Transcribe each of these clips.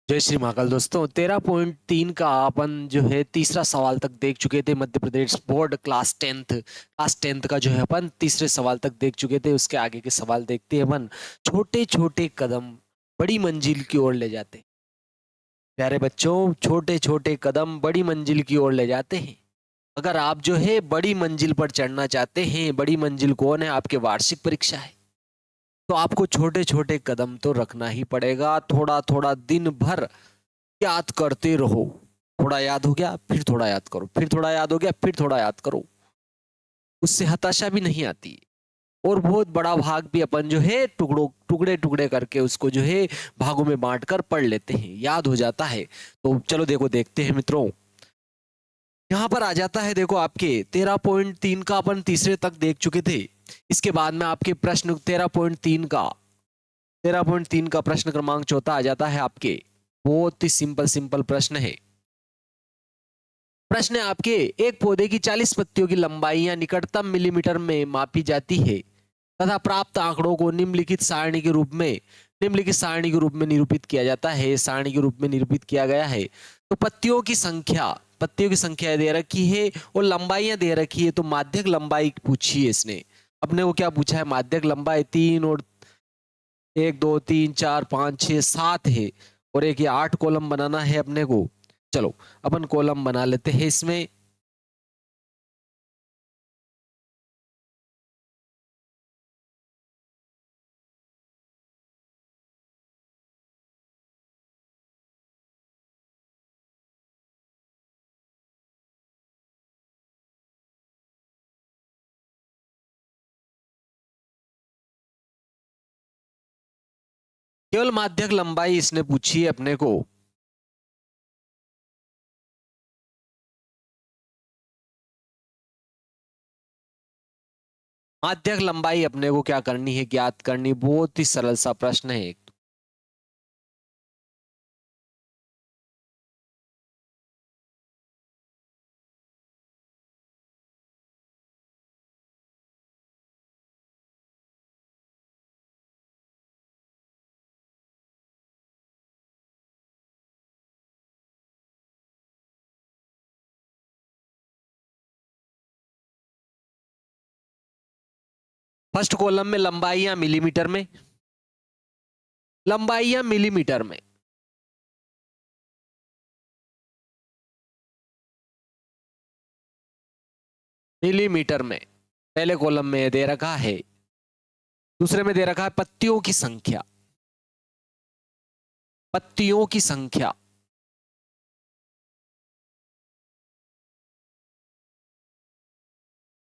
जय श्री महाकाल दोस्तों। 13.3 का अपन जो है तीसरा सवाल तक देख चुके थे। Madhya Pradesh board class tenth का जो है अपन तीसरे सवाल तक देख चुके थे। उसके आगे के सवाल देखते हैं अपन। छोटे छोटे कदम बड़ी मंजिल की ओर ले जाते हैं। प्यारे बच्चों, छोटे छोटे कदम बड़ी मंजिल की ओर ले जाते हैं। अगर आप जो है बड़ी मंजिल पर चढ़ना चाहते हैं, बड़ी मंजिल कौन है? आपके वार्षिक परीक्षा है, तो आपको छोटे छोटे कदम तो रखना ही पड़ेगा। थोड़ा थोड़ा दिन भर याद करते रहो। थोड़ा याद हो गया फिर थोड़ा याद करो, फिर थोड़ा याद हो गया फिर थोड़ा याद करो। उससे हताशा भी नहीं आती और बहुत बड़ा भाग भी अपन जो है टुकड़े टुकड़े करके उसको जो है भागों में बांट कर पढ़ लेते हैं, याद हो जाता है। तो चलो देखो, देखते हैं मित्रों। यहाँ पर आ जाता है, देखो आपके 13.3 का अपन तीसरे तक देख चुके थे। इसके बाद में आपके प्रश्न 13.3 का प्रश्न क्रमांक चौथा आ जाता है आपके। बहुत ही सिंपल सिंपल प्रश्न है। प्रश्न है आपके, एक पौधे की 40 पत्तियों की लंबाई या निकटतम मिलीमीटर में मापी जाती है तथा प्राप्त आंकड़ों को निम्नलिखित सारणी के रूप में निरूपित किया जाता है। सारणी के रूप में निरूपित किया गया है। तो पत्तियों की संख्या दे रखी है और लंबाइयां दे रखी है। तो माध्यक लंबाई पूछी है इसने। अपने को क्या पूछा है? माध्यक लंबाई 3 और 1 2 3 4 5 6 7 है और एक ये 8 कॉलम बनाना है अपने को। चलो अपन कॉलम बना लेते हैं इसमें। केवल माध्यक लंबाई इसने पूछी है अपने को। माध्यक लंबाई अपने को क्या करनी है? ज्ञात करनी। बहुत ही सरल सा प्रश्न है एक। फर्स्ट कॉलम में लंबाइयां मिलीमीटर में, लंबाइयां मिलीमीटर में। मिलीमीटर में पहले कॉलम में दे रखा है। दूसरे में दे रखा है पत्तियों की संख्या। पत्तियों की संख्या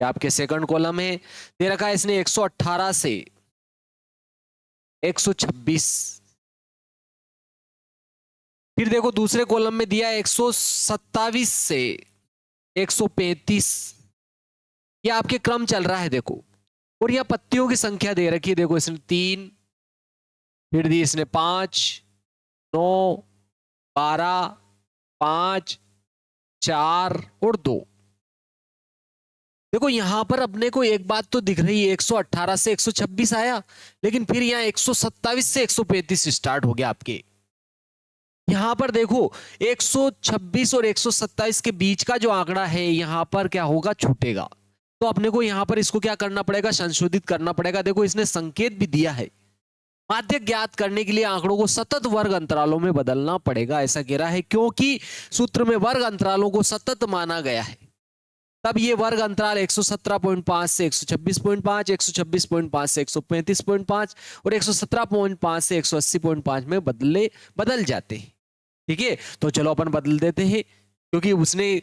आपके सेकंड कॉलम है। दे रखा है इसने 118 से 126। फिर देखो दूसरे कॉलम में दिया 127 से 135। ये आपके क्रम चल रहा है देखो। और यह पत्तियों की संख्या दे रखी है, देखो इसने 3, फिर दी इसने 5, 9, 12, 5, 4 और 2। देखो यहां पर अपने को एक बात तो दिख रही है, 118 से 126 आया, लेकिन फिर यहाँ 127 से 135 स्टार्ट हो गया आपके। यहां पर देखो 126 और 127 के बीच का जो आंकड़ा है यहां पर क्या होगा? छूटेगा। तो अपने को यहां पर इसको क्या करना पड़ेगा? संशोधित करना पड़ेगा। देखो इसने संकेत भी दिया है। माध्यक ज्ञात करने के लिए आंकड़ों को सतत वर्ग अंतरालों में बदलना पड़ेगा, ऐसा कह रहा है। क्योंकि सूत्र में वर्ग अंतरालों को सतत माना गया है। तब ये वर्ग अंतराल 117.5 से 126.5, 126.5 से 135.5 और 117.5 से 180.5 में बदल जाते हैं। ठीक है, तो चलो अपन बदल देते हैं। क्योंकि उसने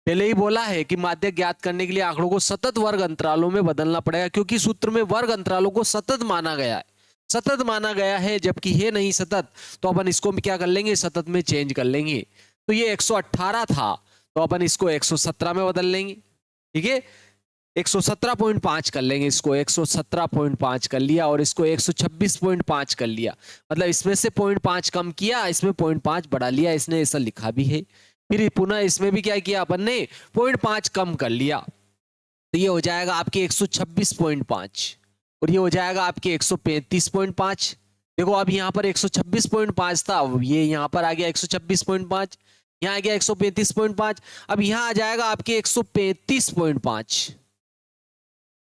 पहले ही बोला है कि माध्यक ज्ञात करने के लिए आंकड़ों को सतत वर्ग अंतरालों में बदलना पड़ेगा, क्योंकि सूत्र में वर्ग अंतरालों को सतत माना गया है। सतत माना गया है जबकि है नहीं सतत, तो अपन इसको क्या कर लेंगे? सतत में चेंज कर लेंगे। तो ये 118 था, तो अपन इसको 117 में बदल लेंगे। ठीक है, 117.5 कर लेंगे। इसको 117.5 कर लिया और इसको 126.5 कर लिया। मतलब इसमें से 0.5 कम किया, इसमें 0.5 बढ़ा लिया इसने, ऐसा लिखा भी है। फिर पुनः इसमें भी क्या किया अपन ने? 0.5 कम कर लिया। तो ये हो जाएगा आपके 126.5 और ये हो जाएगा आपके 135.5। देखो अब यहाँ पर 126.5 था, ये यहाँ पर आ गया 126.5, यहाँ आ गया 135.5, अब यहाँ आ जाएगा आपके 135.5,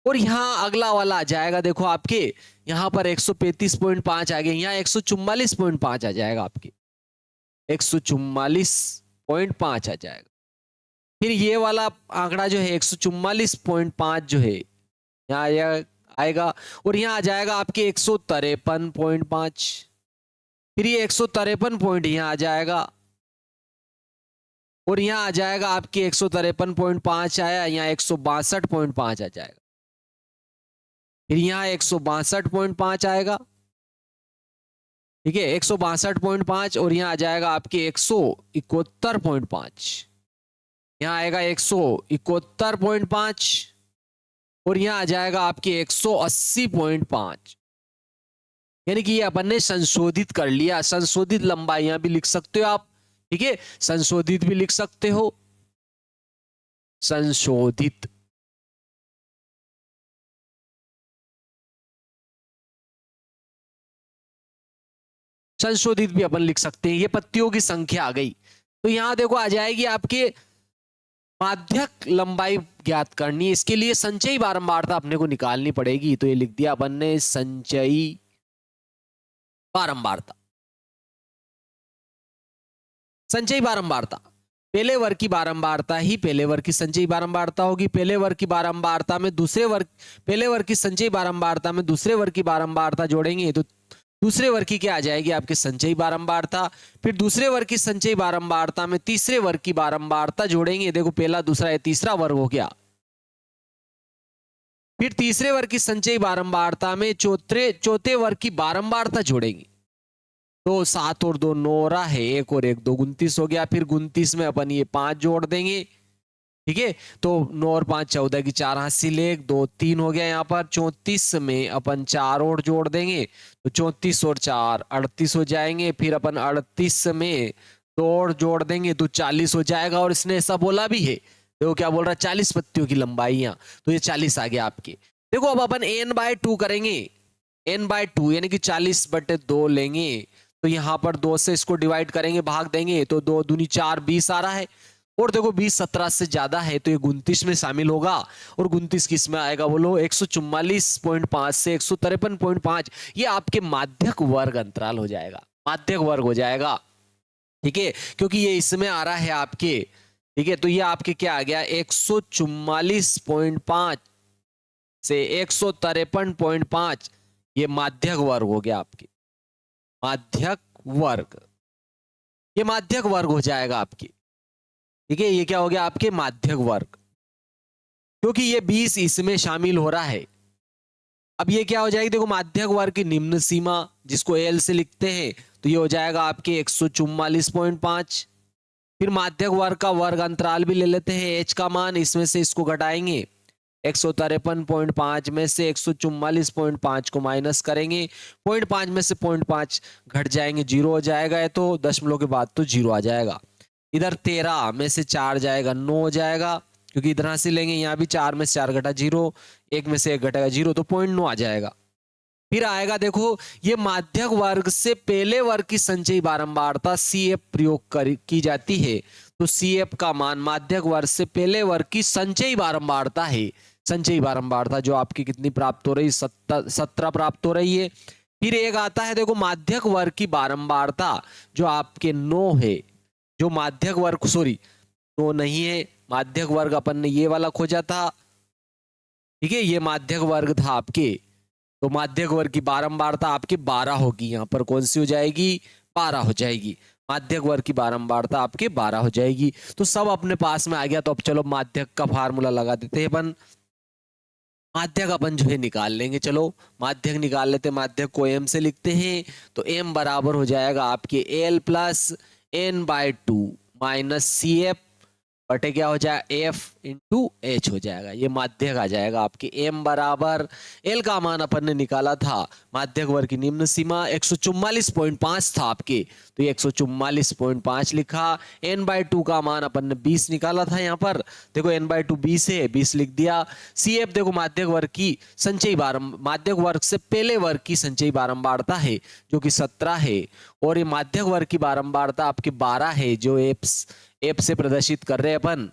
और यहाँ अगला वाला आ जाएगा देखो आपके यहाँ पर 135.5 आ गया, यहाँ 144.5 आ जाएगा आपके 144.5 आ जाएगा। फिर ये वाला आंकड़ा जो है 144.5 जो है यहाँ आएगा, और यहाँ आ जाएगा आपके 153.5, फिर ये 153 पॉइंट यहाँ आ जाएगा, और यहाँ आ जाएगा आपके 153.5 आया, यहाँ 162.5 आ जाएगा, फिर यहाँ 162.5 आएगा, ठीक है 162.5, और यहाँ आ जाएगा आपके 171.5, यहाँ आएगा 171.5, और यहाँ आ जाएगा आपके 180.5। यानी कि ये अपन ने संशोधित कर लिया, संशोधित लंबाइयां भी लिख सकते हो आप, ठीक है, संशोधित भी लिख सकते हो, संशोधित। संशोधित भी अपन लिख सकते हैं। ये पत्तियों की संख्या आ गई, तो यहां देखो आ जाएगी आपके माध्यक लंबाई ज्ञात करनी है, इसके लिए संचयी बारंबारता अपने को निकालनी पड़ेगी, तो ये लिख दिया अपन ने संचयी बारंबारता। संचयी बारंबारता पहले वर्ग की बारंबारता ही पहले वर्ग की संचयी बारंबारता होगी। पहले वर्ग की बारंबारता में दूसरे वर्ग, पहले वर्ग की संचयी बारंबारता में दूसरे वर्ग की बारंबारता जोड़ेंगे तो दूसरे वर्ग की क्या आ जाएगी आपके संचयी बारंबारता। फिर दूसरे वर्ग की संचयी बारंबारता में तीसरे वर्ग की बारंबारता जोड़ेंगे, देखो पहला दूसरा तीसरा वर्ग हो गया। फिर तीसरे वर्ग की संचयी बारंबारता में चौथे वर्ग की बारंबारता जोड़ेंगे, तो 7 और 2 9 रहा है, 1 और 1 2 29 हो गया। फिर 29 में अपन ये 5 जोड़ देंगे, ठीक है, तो 9 और 5 14 की 4 हासिल 1 2 3 हो गया। यहाँ पर 34 में अपन 4 और जोड़ देंगे, तो 34 और 4 38 हो जाएंगे। फिर अपन 38 में 2 और जोड़ देंगे तो 40 हो जाएगा, और इसने ऐसा बोला भी है, देखो क्या बोल रहा है, 40 पत्तियों की लंबाइयां, तो ये 40 आ गया आपके। देखो अब अपन n/2 करेंगे, n/2 यानी कि 40/2 लेंगे, तो यहां पर 2 से इसको डिवाइड करेंगे, भाग देंगे, तो 2 दूनी 4 20 आ रहा है, और देखो 20 17 से ज्यादा है तो ये 29 में शामिल होगा, और 29 किस में आएगा बोलो, 144.5 से 153.5, ये आपके माध्यक वर्ग अंतराल हो जाएगा, माध्यक वर्ग हो जाएगा, ठीक है, क्योंकि ये इसमें आ रहा है आपके, ठीक है, तो ये आपके क्या आ गया 144.5 से 153.5, ये माध्यक वर्ग हो गया आपके, माध्यक वर्ग, ये माध्यक वर्ग हो जाएगा आपके, ठीक है, ये क्या हो गया आपके माध्यक वर्ग, क्योंकि ये 20 इसमें शामिल हो रहा है। अब ये क्या हो जाएगी, देखो माध्यक वर्ग की निम्न सीमा जिसको एल से लिखते हैं, तो ये हो जाएगा आपके 144.5। फिर माध्यक वर्ग का वर्ग अंतराल भी ले लेते हैं, एच का मान, इसमें से इसको घटाएंगे, 153.5 में से 144.5 को माइनस करेंगे, 0.5 में से 0.5 घट जाएंगे, 0 हो जाएगा, तो दशमलव के बाद तो 0 आ जाएगा। इधर 13 में से 4 जाएगा 9 हो जाएगा, क्योंकि इधर से लेंगे, यहाँ भी 4 में से 4 घटा 0, 1 में से 1 घटेगा 0, तो 0.9 आ जाएगा। फिर आएगा देखो ये माध्यक वर्ग से पहले वर्ग की संचयी बारंबारता CF प्रयोग की जाती है, तो CF का मान माध्यक वर्ग से पहले वर्ग की संचयी बारंबारता है, संचयी बारंबारता जो आपकी कितनी प्राप्त हो रही, 17 प्राप्त हो रही है। फिर एक आता है देखो माध्यक वर्ग की बारंबारता जो आपके 9 है, जो माध्यक वर्ग सॉरी 9 नहीं है, माध्यक वर्ग अपन ने ये वाला खोजा था, ठीक है, ये माध्यक वर्ग था आपके, तो माध्यक वर्ग की बारंबारता आपके 12 होगी, यहाँ पर कौन सी हो जाएगी 12 हो जाएगी, माध्यक वर्ग की बारंबारता आपके 12 हो जाएगी। तो सब अपने पास में आ गया, तो अब चलो माध्यक का फार्मूला लगा देते हैं अपन, माध्यक अपन जो है निकाल लेंगे, चलो माध्यक निकाल लेते, माध्यक को m से लिखते हैं, तो m बराबर हो जाएगा आपके l plus n/2 minus CF बटे क्या हो जाएगा, एफ इंटू एच हो जाएगा, ये माध्यक आ जाएगा आपके। एम बराबर एल का मान अपन ने निकाला था, माध्यक वर्ग की निम्न सीमा 144.5 था आपके, तो ये 144.5 लिखा। एन बाई टू का मान अपन ने 20 निकाला था, यहाँ पर देखो एन बाई टू 20 है, 20 लिख दिया। सी एफ देखो माध्यक वर्ग की संचयी माध्यक वर्ग से पहले वर्ग की संचयी बारंबारता है जो कि 17 है, और ये माध्यक वर्ग की बारंबारता आपकी 12 है जो एप से प्रदर्शित कर रहे हैं अपन,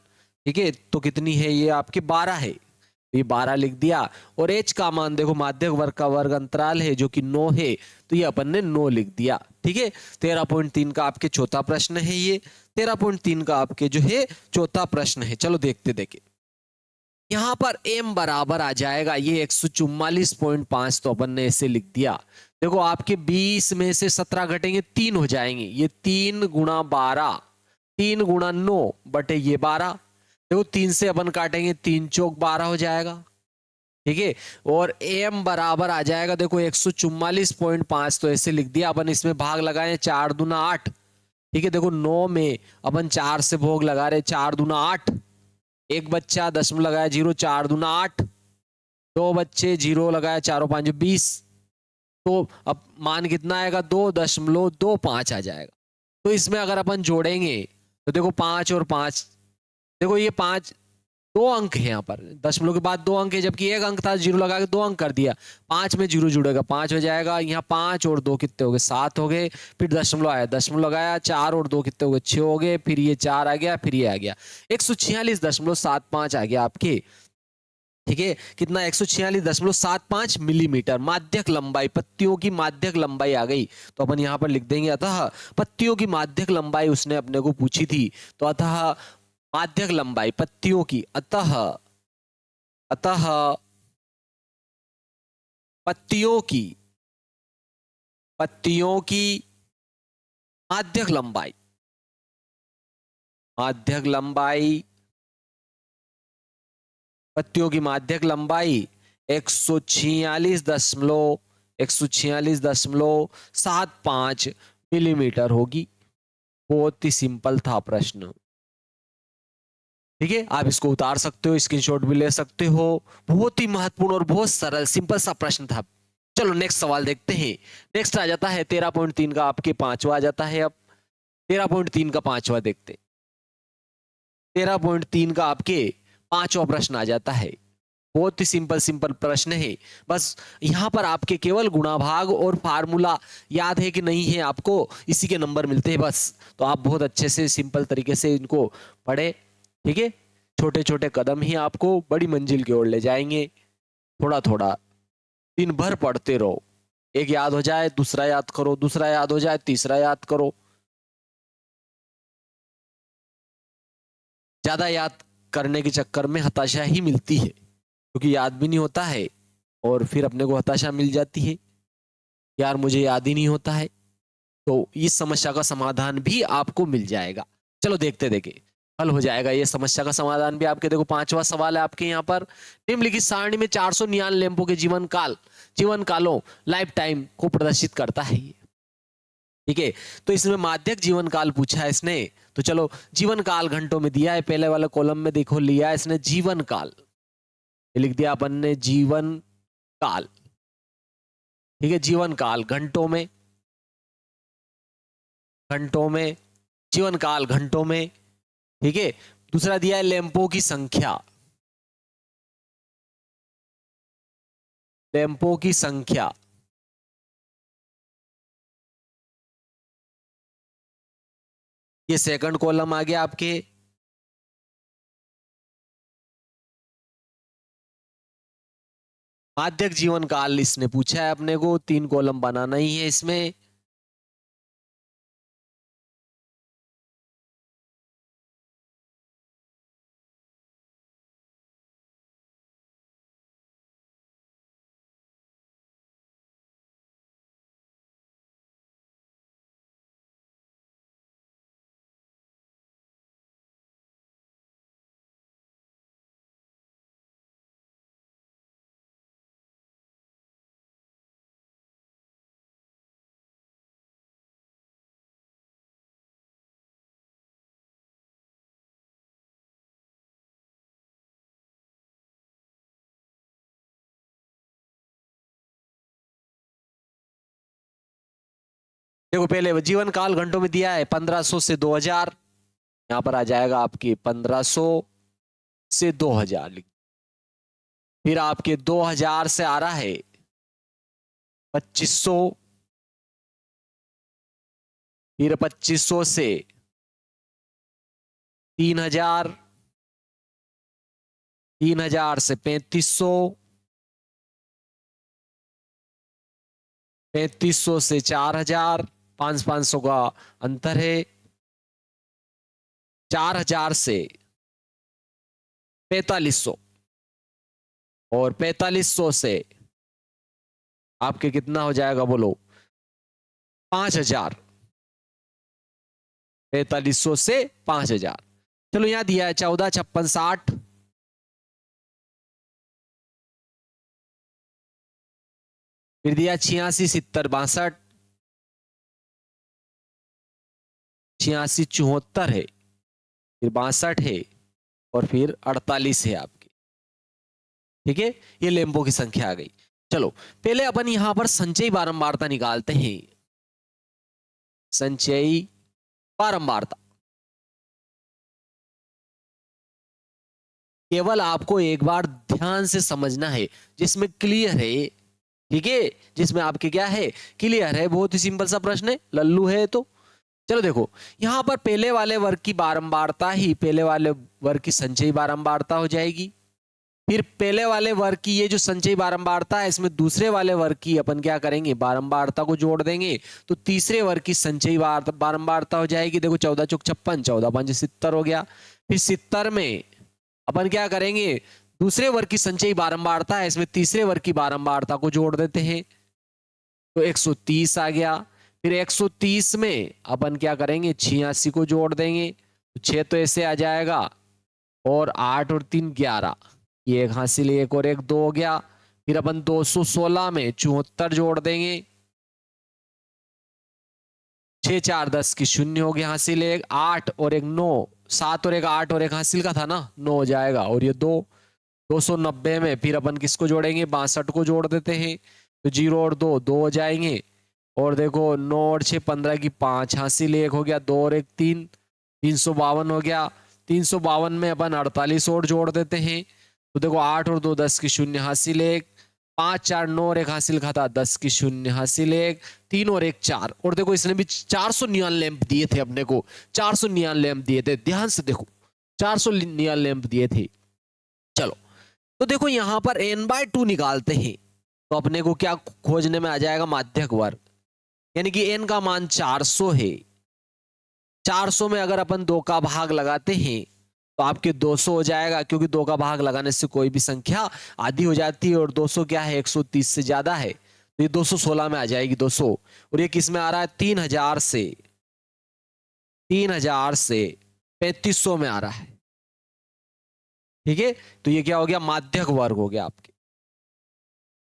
ठीक है। तो कितनी है ये आपकी 12 है, तो ये 12 लिख दिया। और एच का मान देखो माध्यक वर्ग का वर्ग अंतराल है जो कि 9 है, तो ये अपन ने 9 लिख दिया, ठीक है। 13.3 का आपके चौथा प्रश्न है ये, 13.3 का आपके जो है चौथा प्रश्न है। चलो देखते देखे, यहां पर m बराबर आ जाएगा ये 144.5, तो अपन ने ऐसे लिख दिया। देखो आपके 20 में से 17 घटेंगे 3 हो जाएंगे, ये 3 गुणा 12, 3 गुणा 9 बटे ये 12। देखो 3 से अपन काटेंगे, 3 चौक 12 हो जाएगा, ठीक है। और m बराबर आ जाएगा देखो 144.5, तो ऐसे लिख दिया अपन। इसमें भाग लगाए 4 दूना 8, ठीक है। देखो 9 में अपन 4 से भोग लगा रहे, 4 दूना 8, एक बच्चा दशमलव लगाया 0, 4 दूना 8, दो बच्चे 0 लगाया, 4 5 20, तो अब मान कितना आएगा, 2.25 आ जाएगा। तो इसमें अगर अपन जोड़ेंगे तो देखो 5 और 5, देखो ये 5 दो अंक है यहाँ पर, दशमलव के बाद 2 अंक है, जबकि एक अंक था, 0 लगा के 2 अंक कर दिया, 5 में 0 जुड़ेगा, 5 हो जाएगा। यहाँ 5 और 2 कितने हो गए, 7 हो गए। फिर दशमलव आया, दशमलव लगाया, 4 और 2 कितने हो गए, 6 हो गए। फिर ये 4 आ गया, फिर ये आ गया, 146.75 आ गया आपके, ठीक है। कितना, 146.75 मिलीमीटर माध्यक लंबाई, पत्तियों की माध्यक लंबाई आ गई। तो अपन यहां पर लिख देंगे, अतः पत्तियों की माध्यक लंबाई उसने अपने को पूछी थी, तो अतः माध्यक लंबाई पत्तियों की, अतः अतः पत्तियों की पत्तियों की माध्यक लंबाई, माध्यक लंबाई पत्तियों की माध्यक लंबाई 146.75 मिलीमीटर होगी। बहुत ही सिंपल था प्रश्न, ठीक है। आप इसको उतार सकते हो, स्क्रीनशॉट भी ले सकते हो। बहुत ही महत्वपूर्ण और बहुत सरल सिंपल सा प्रश्न था। चलो नेक्स्ट सवाल देखते हैं। नेक्स्ट आ जाता है 13.3 का आपके पांचवा आ जाता है। अब 13.3 का पांचवा देखते, 13.3 का आपके पांचवा प्रश्न आ जाता है। बहुत ही सिंपल सिंपल प्रश्न है, बस यहां पर आपके केवल गुणा भाग और फार्मूला याद है कि नहीं है आपको, इसी के नंबर मिलते हैं बस। तो आप बहुत अच्छे से सिंपल तरीके से इनको पढ़े, ठीक है। छोटे छोटे कदम ही आपको बड़ी मंजिल की ओर ले जाएंगे। थोड़ा थोड़ा दिन भर पढ़ते रहो, एक याद हो जाए दूसरा याद करो, दूसरा याद हो जाए तीसरा याद करो। ज्यादा याद करने के चक्कर में हताशा ही मिलती है, क्योंकि याद भी नहीं होता है, और फिर अपने को हताशा मिल जाती है, यार मुझे याद ही नहीं होता है। तो इस समस्या का समाधान भी आपको मिल जाएगा। चलो देखते देखे हल हो जाएगा ये समस्या का समाधान भी आपके। देखो पांचवा सवाल है आपके यहाँ पर, निम्नलिखित सारणी में 499 लैंपों के जीवन कालों लाइफ टाइम को प्रदर्शित करता है ये, ठीक है। तो इसमें माध्यक जीवन काल पूछा है इसने, तो चलो जीवन काल घंटों में दिया है, पहले वाले कॉलम में देखो लिया है इसने जीवन काल, लिख दिया अपन ने जीवन काल, ठीक है। जीवन काल घंटों में, घंटों में जीवन काल घंटों में, ठीक है। दूसरा दिया है लैंपों की संख्या, लैंपों की संख्या, ये सेकंड कॉलम आ गया आपके। माध्यक जीवन काल इसने पूछा है अपने को, 3 कॉलम बनाना ही है इसमें। देखो पहले जीवन काल घंटों में दिया है 1500 से 2000, यहां पर आ जाएगा आपके 1500 से 2000। फिर आपके 2000 से आ रहा है 2500, फिर 2500 से 3000, 3000 से 3500, 3500 से 4000, 500 का अंतर है, 4000 से 4500, और 4500 से आपके कितना हो जाएगा बोलो 5000, 4500 से 5000। चलो यहां दिया है 14, 56, 60, फिर दिया 86, 70, 62, 86, 74 है, फिर 62 है, और फिर 48 है आपकी। ठीक है, ये लेम्बो की संख्या आ गई। चलो पहले अपन यहां पर संचयी बारंबारता निकालते हैं। संचयी बारंबारता केवल आपको एक बार ध्यान से समझना है, जिसमें क्लियर है। ठीक है, जिसमें आपके क्या है क्लियर है, बहुत ही सिंपल सा प्रश्न है, लल्लू है तो। चलो देखो यहां पर पहले वाले वर्ग की बारंबारता ही पहले वाले वर्ग की संचयी बारंबारता हो जाएगी। फिर पहले वाले वर्ग की ये जो संचयी बारंबारता है, इसमें दूसरे वाले वर्ग की अपन क्या करेंगे बारंबारता को जोड़ देंगे, तो तीसरे वर्ग की संचयी बारंबारता हो जाएगी। देखो 14 चौक 56, 14 5 70 हो गया। फिर 70 में अपन क्या करेंगे, दूसरे वर्ग की संचयी बारंबारता है, इसमें तीसरे वर्ग की बारंबारता को जोड़ देते हैं, तो 130 आ गया। फिर 130 में अपन क्या करेंगे 86 को जोड़ देंगे, तो 6 तो ऐसे आ जाएगा, और 8 और 3 11, ये एक हासिल, एक और एक 2 हो गया। फिर अपन 216 में 74 जोड़ देंगे, 6 4 10 की 0 हो गया, हासिल एक, 8 और एक 9, 7 और एक 8 और एक हासिल का था ना 9 हो जाएगा, और ये 2, 290 में फिर अपन किसको जोड़ेंगे 62 को जोड़ देते हैं, तो 0 और 2 2 हो जाएंगे, और देखो 9 और 6 15 की 5, हासिल एक हो गया, 2 और एक 3, 352 हो गया। 352 में अपन 48 और जोड़ देते हैं, तो देखो 8 और 2 10 की 0, हासिल एक, 5 4 9 और एक हासिल का था 10 की 0, हासिल एक, 3 और एक 4, और देखो इसने भी 400 नियॉन लैंप दिए थे अपने को, 400 नियॉन लैंप दिए थे, ध्यान से देखो 400 नियॉन लैंप दिए थे। चलो तो देखो यहां पर n/2 निकालते हैं, तो अपने को क्या खोजने में आ जाएगा माध्यक वर्ग, यानी कि n का मान 400 है। 400 में अगर अपन 2 का भाग लगाते हैं तो आपके 200 हो जाएगा, क्योंकि 2 का भाग लगाने से कोई भी संख्या आधी हो जाती है, और 200 क्या है 130 से ज्यादा है, तो ये 216 में आ जाएगी 200। और ये किस में आ रहा है 3000 से 3500 में आ रहा है। ठीक है, तो ये क्या हो गया माध्यक वर्ग हो गया आपके,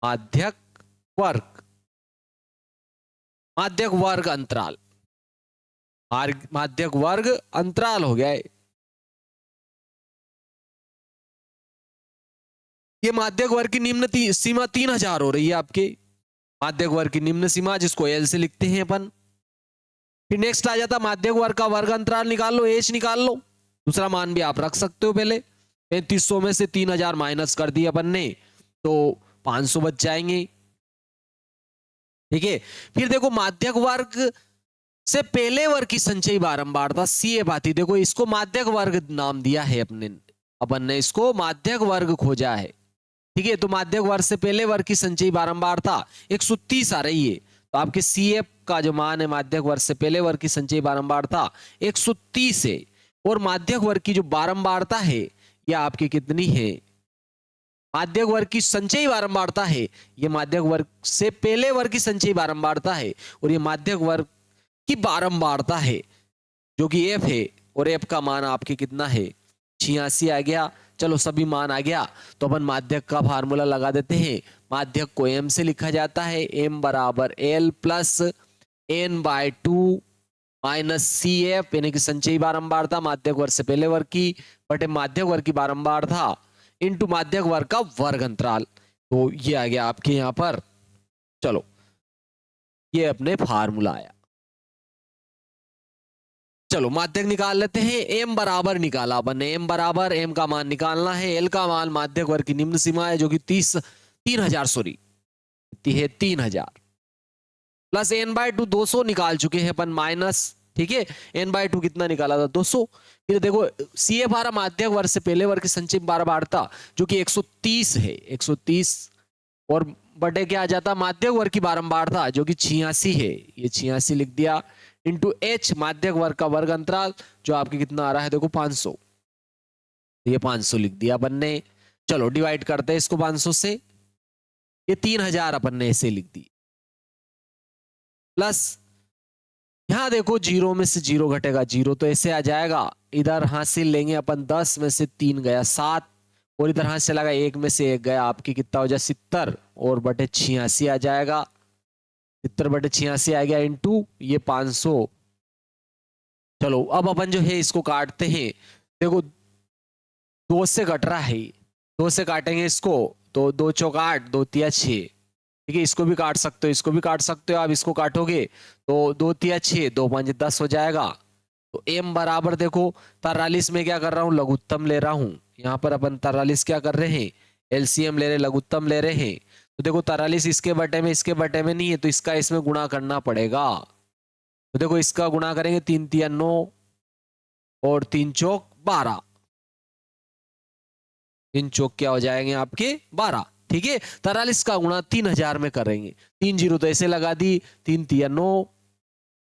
माध्यक वर्ग, माध्यक वर्ग अंतराल, माध्यक वर्ग अंतराल हो गया है। ये माध्यक वर्ग की निम्न सीमा 3000 हो रही है आपके, माध्यक वर्ग की निम्न सीमा, जिसको एल से लिखते हैं अपन। फिर नेक्स्ट आ जाता माध्यक वर्ग का वर्ग अंतराल निकाल लो, एच निकाल लो, दूसरा मान भी आप रख सकते हो। पहले 3500 में से 3000 माइनस कर दिए अपन ने, तो 500 बच जाएंगे। ठीक है, फिर देखो माध्यक वर्ग से पहले वर्ग की संचयी बारंबारता सी एफ आती, देखो इसको माध्यक वर्ग नाम दिया है अपन ने इसको माध्यक वर्ग खोजा है। ठीक है, तो माध्यक वर्ग से पहले वर्ग की संचयी बारंबारता 130 आ रही है, तो आपके सी एफ का जो मान है माध्यक वर्ग से पहले वर्ग की संचयी बारंबारता 130 है, और माध्यक वर्ग की जो बारंबारता है यह आपकी कितनी है, माध्यक वर्ग की संचयी बारंबारता है, ये माध्यक वर्ग से पहले वर्ग की संचयी बारंबारता है, और ये माध्यक वर्ग की बारंबारता है जो कि एफ है, और एफ का मान आपके कितना है 86 आ गया। चलो सभी मान आ गया, तो अपन माध्यक का फार्मूला लगा देते हैं। माध्यक को m से लिखा जाता है, m बराबर l plus n/2 minus C F, यानी कि संचयी बारंबारता माध्यक वर्ग से पहले वर्ग की बटे माध्यक वर्ग की बारंबारता इनटू माध्यक वर्ग का वर्ग अंतराल, तो ये आ गया आपके यहां पर। चलो ये अपने फार्मूला आया। चलो माध्यक निकाल लेते हैं। एम बराबर निकाला अपन ने, एम बराबर, एम का मान निकालना है, एल का मान माध्यक वर्ग की निम्न सीमा है जो कि 3000 सॉरी है 3000 प्लस एन बाय टू 200 निकाल चुके हैं अपन माइनस, ठीक है। एन बाय टू कितना निकाला था 200। फिर देखो सी ए बारह माध्यक वर्ग से पहले वर्ग की संचित बारह जो कि 130 है, 130 और बटे क्या आ जाता माध्यक वर्ग की बारंबारता जो कि 86 है, ये 86 लिख दिया इंटू एच माध्यक वर्ग का वर्ग अंतराल जो आपके कितना आ रहा है देखो 500, ये 500 लिख दिया अपन ने। चलो डिवाइड करते हैं इसको 500 से, ये 3000 अपन ने ऐसे लिख दी प्लस यहां देखो जीरो में से जीरो घटेगा जीरो तो ऐसे आ जाएगा, इधर हासिल लेंगे अपन 10 में से 3 गया 7 और इधर हाथ चला गया 1 में से 1 गया, आपकी कितना हो जाए 70 और बटे 86 आ जाएगा, 70 बटे 86 आ गया इंटू ये 500। चलो अब अपन जो है इसको काटते हैं, देखो 2 से कट रहा है, 2 से काटेंगे इसको तो 2 चौक 8 2 तिया 6, ठीक है। इसको भी काट सकते हो, इसको भी काट सकते हो, आप इसको काटोगे तो 2 तिया 6 2 5 10 हो जाएगा। तो m बराबर देखो 43 में क्या कर रहा हूं लघुत्तम ले रहा हूं, यहां पर अपन 43 क्या कर रहे हैं एलसीएम ले रहे, लघुत्तम ले रहे हैं। तो देखो 43 इसके बटे में इसके बटे में नहीं है तो इसका इसमें गुणा करना पड़ेगा। तो देखो इसका गुणा करेंगे 3 तिया 9 और 3 चौक 12, 3 चौक क्या हो जाएंगे आपके 12, ठीक है। 43 का गुणा 3000 में करेंगे, 3 जीरो तो ऐसे लगा दी, 3 तिया 9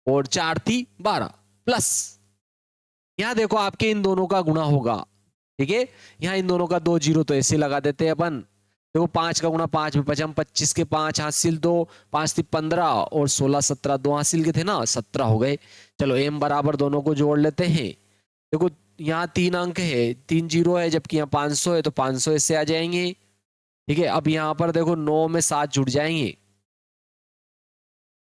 और 4 ती 12 प्लस यहां देखो आपके इन दोनों का गुणा होगा, ठीक है। यहां इन दोनों का 2 जीरो तो ऐसे लगा देते हैं अपन, देखो 5 का गुणा 5 में 5 25 के 5 हासिल 2 5 थी 15 और 16 17 2 हासिल के थे ना 17 हो गए। चलो m बराबर दोनों को जोड़ लेते हैं, देखो यहाँ 3 अंक है 3 जीरो है जबकि यहाँ 500 है तो 500 इससे आ जाएंगे, ठीक है। अब यहाँ पर देखो 9 में 7 जुड़ जाएंगे,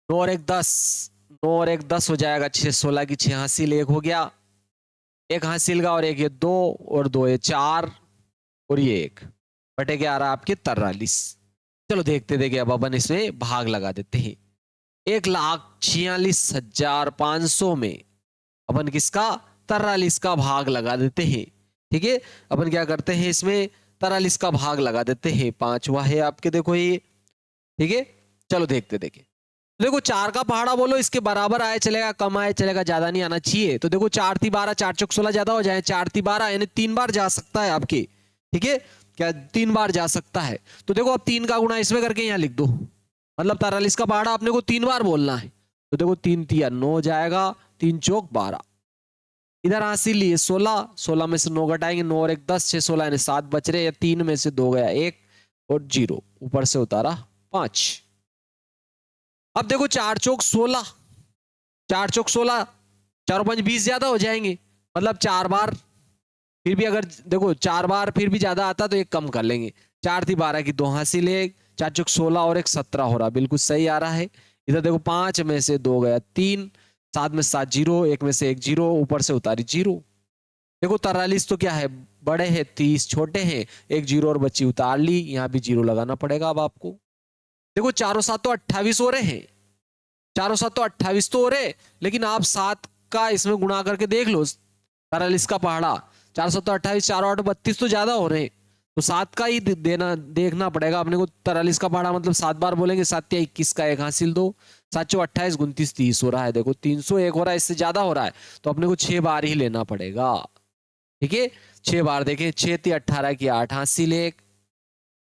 9 और 1 10, 9 और 1 10 हो जाएगा 6 16 की 6 हासिल 1 हो गया, 1 हासिल का और 1 ये 2 और 2 ये 4 और ये 1 बटे क्या आ रहा है आपके 43। चलो देखते देखते अब अपन इसमें भाग लगा देते हैं, 1,46,500 में अपन किसका 43 का भाग लगा देते हैं, ठीक है। अपन क्या करते हैं इसमें 43 का भाग लगा देते हैं, 5वां है आपके देखो ये, ठीक है। चलो देखते देखे, देखो 4 का पहाड़ा बोलो इसके बराबर आए चलेगा कम आए चलेगा ज्यादा नहीं आना चाहिए। तो देखो 4 थी 12 4 चौक 16 ज्यादा हो जाए, 4 थी 12 यानी 3 बार जा सकता है आपके, ठीक है क्या 3 बार जा सकता है। तो देखो अब 3 का गुणा इसमें करके यहाँ लिख दो, मतलब 43 का पहाड़ा आपने को 3 बार बोलना है। तो देखो 3 तिया 9 जाएगा, 3 चौक 12, इधर हासिल लिए 16 16 में से 9 घटाएंगे 9 और 1 10 6 16 यानी 7 बच रहे, या 3 में से 2 गया 1 और 0 ऊपर से उतारा 5। अब देखो 4 चौक 16, 4 चौक 16 4 5 20 ज्यादा हो जाएंगे, मतलब 4 बार, फिर भी अगर देखो 4 बार फिर भी ज्यादा आता तो एक कम कर लेंगे, 4 थी 12 की 2 हासिल 1 4 चौक 16 और 1 17 हो रहा, बिल्कुल सही आ रहा है। इधर देखो 5 में से 2 गया 3, 7 में 7 जीरो, 1 में से 1 जीरो ऊपर से उतारी 0। देखो 43 तो क्या है बड़े हैं 30 छोटे हैं, 1 जीरो और बच्ची उतार ली, यहाँ भी 0 लगाना पड़ेगा अब आपको। देखो 4 7 तो 28 हो रहे हैं, 4 7 तो 28 तो हो रहे, लेकिन आप 7 का इसमें गुणा करके देख लो 43 का पहाड़ा 4 7 तो 28 4 8 32 तो ज्यादा हो रहे हैं, तो 7 का ही देना देखना पड़ेगा अपने को। 43 का पहाड़ा मतलब 7 बार बोलेंगे, 7 या 21 का 1 हासिल 2 7 चौ 28 29 30 हो रहा है, देखो 301 हो रहा है, इससे ज्यादा हो रहा है तो अपने को 6 बार ही लेना पड़ेगा, ठीक है। 6 बार देखें 6 ती 18 की 8 हासिल 1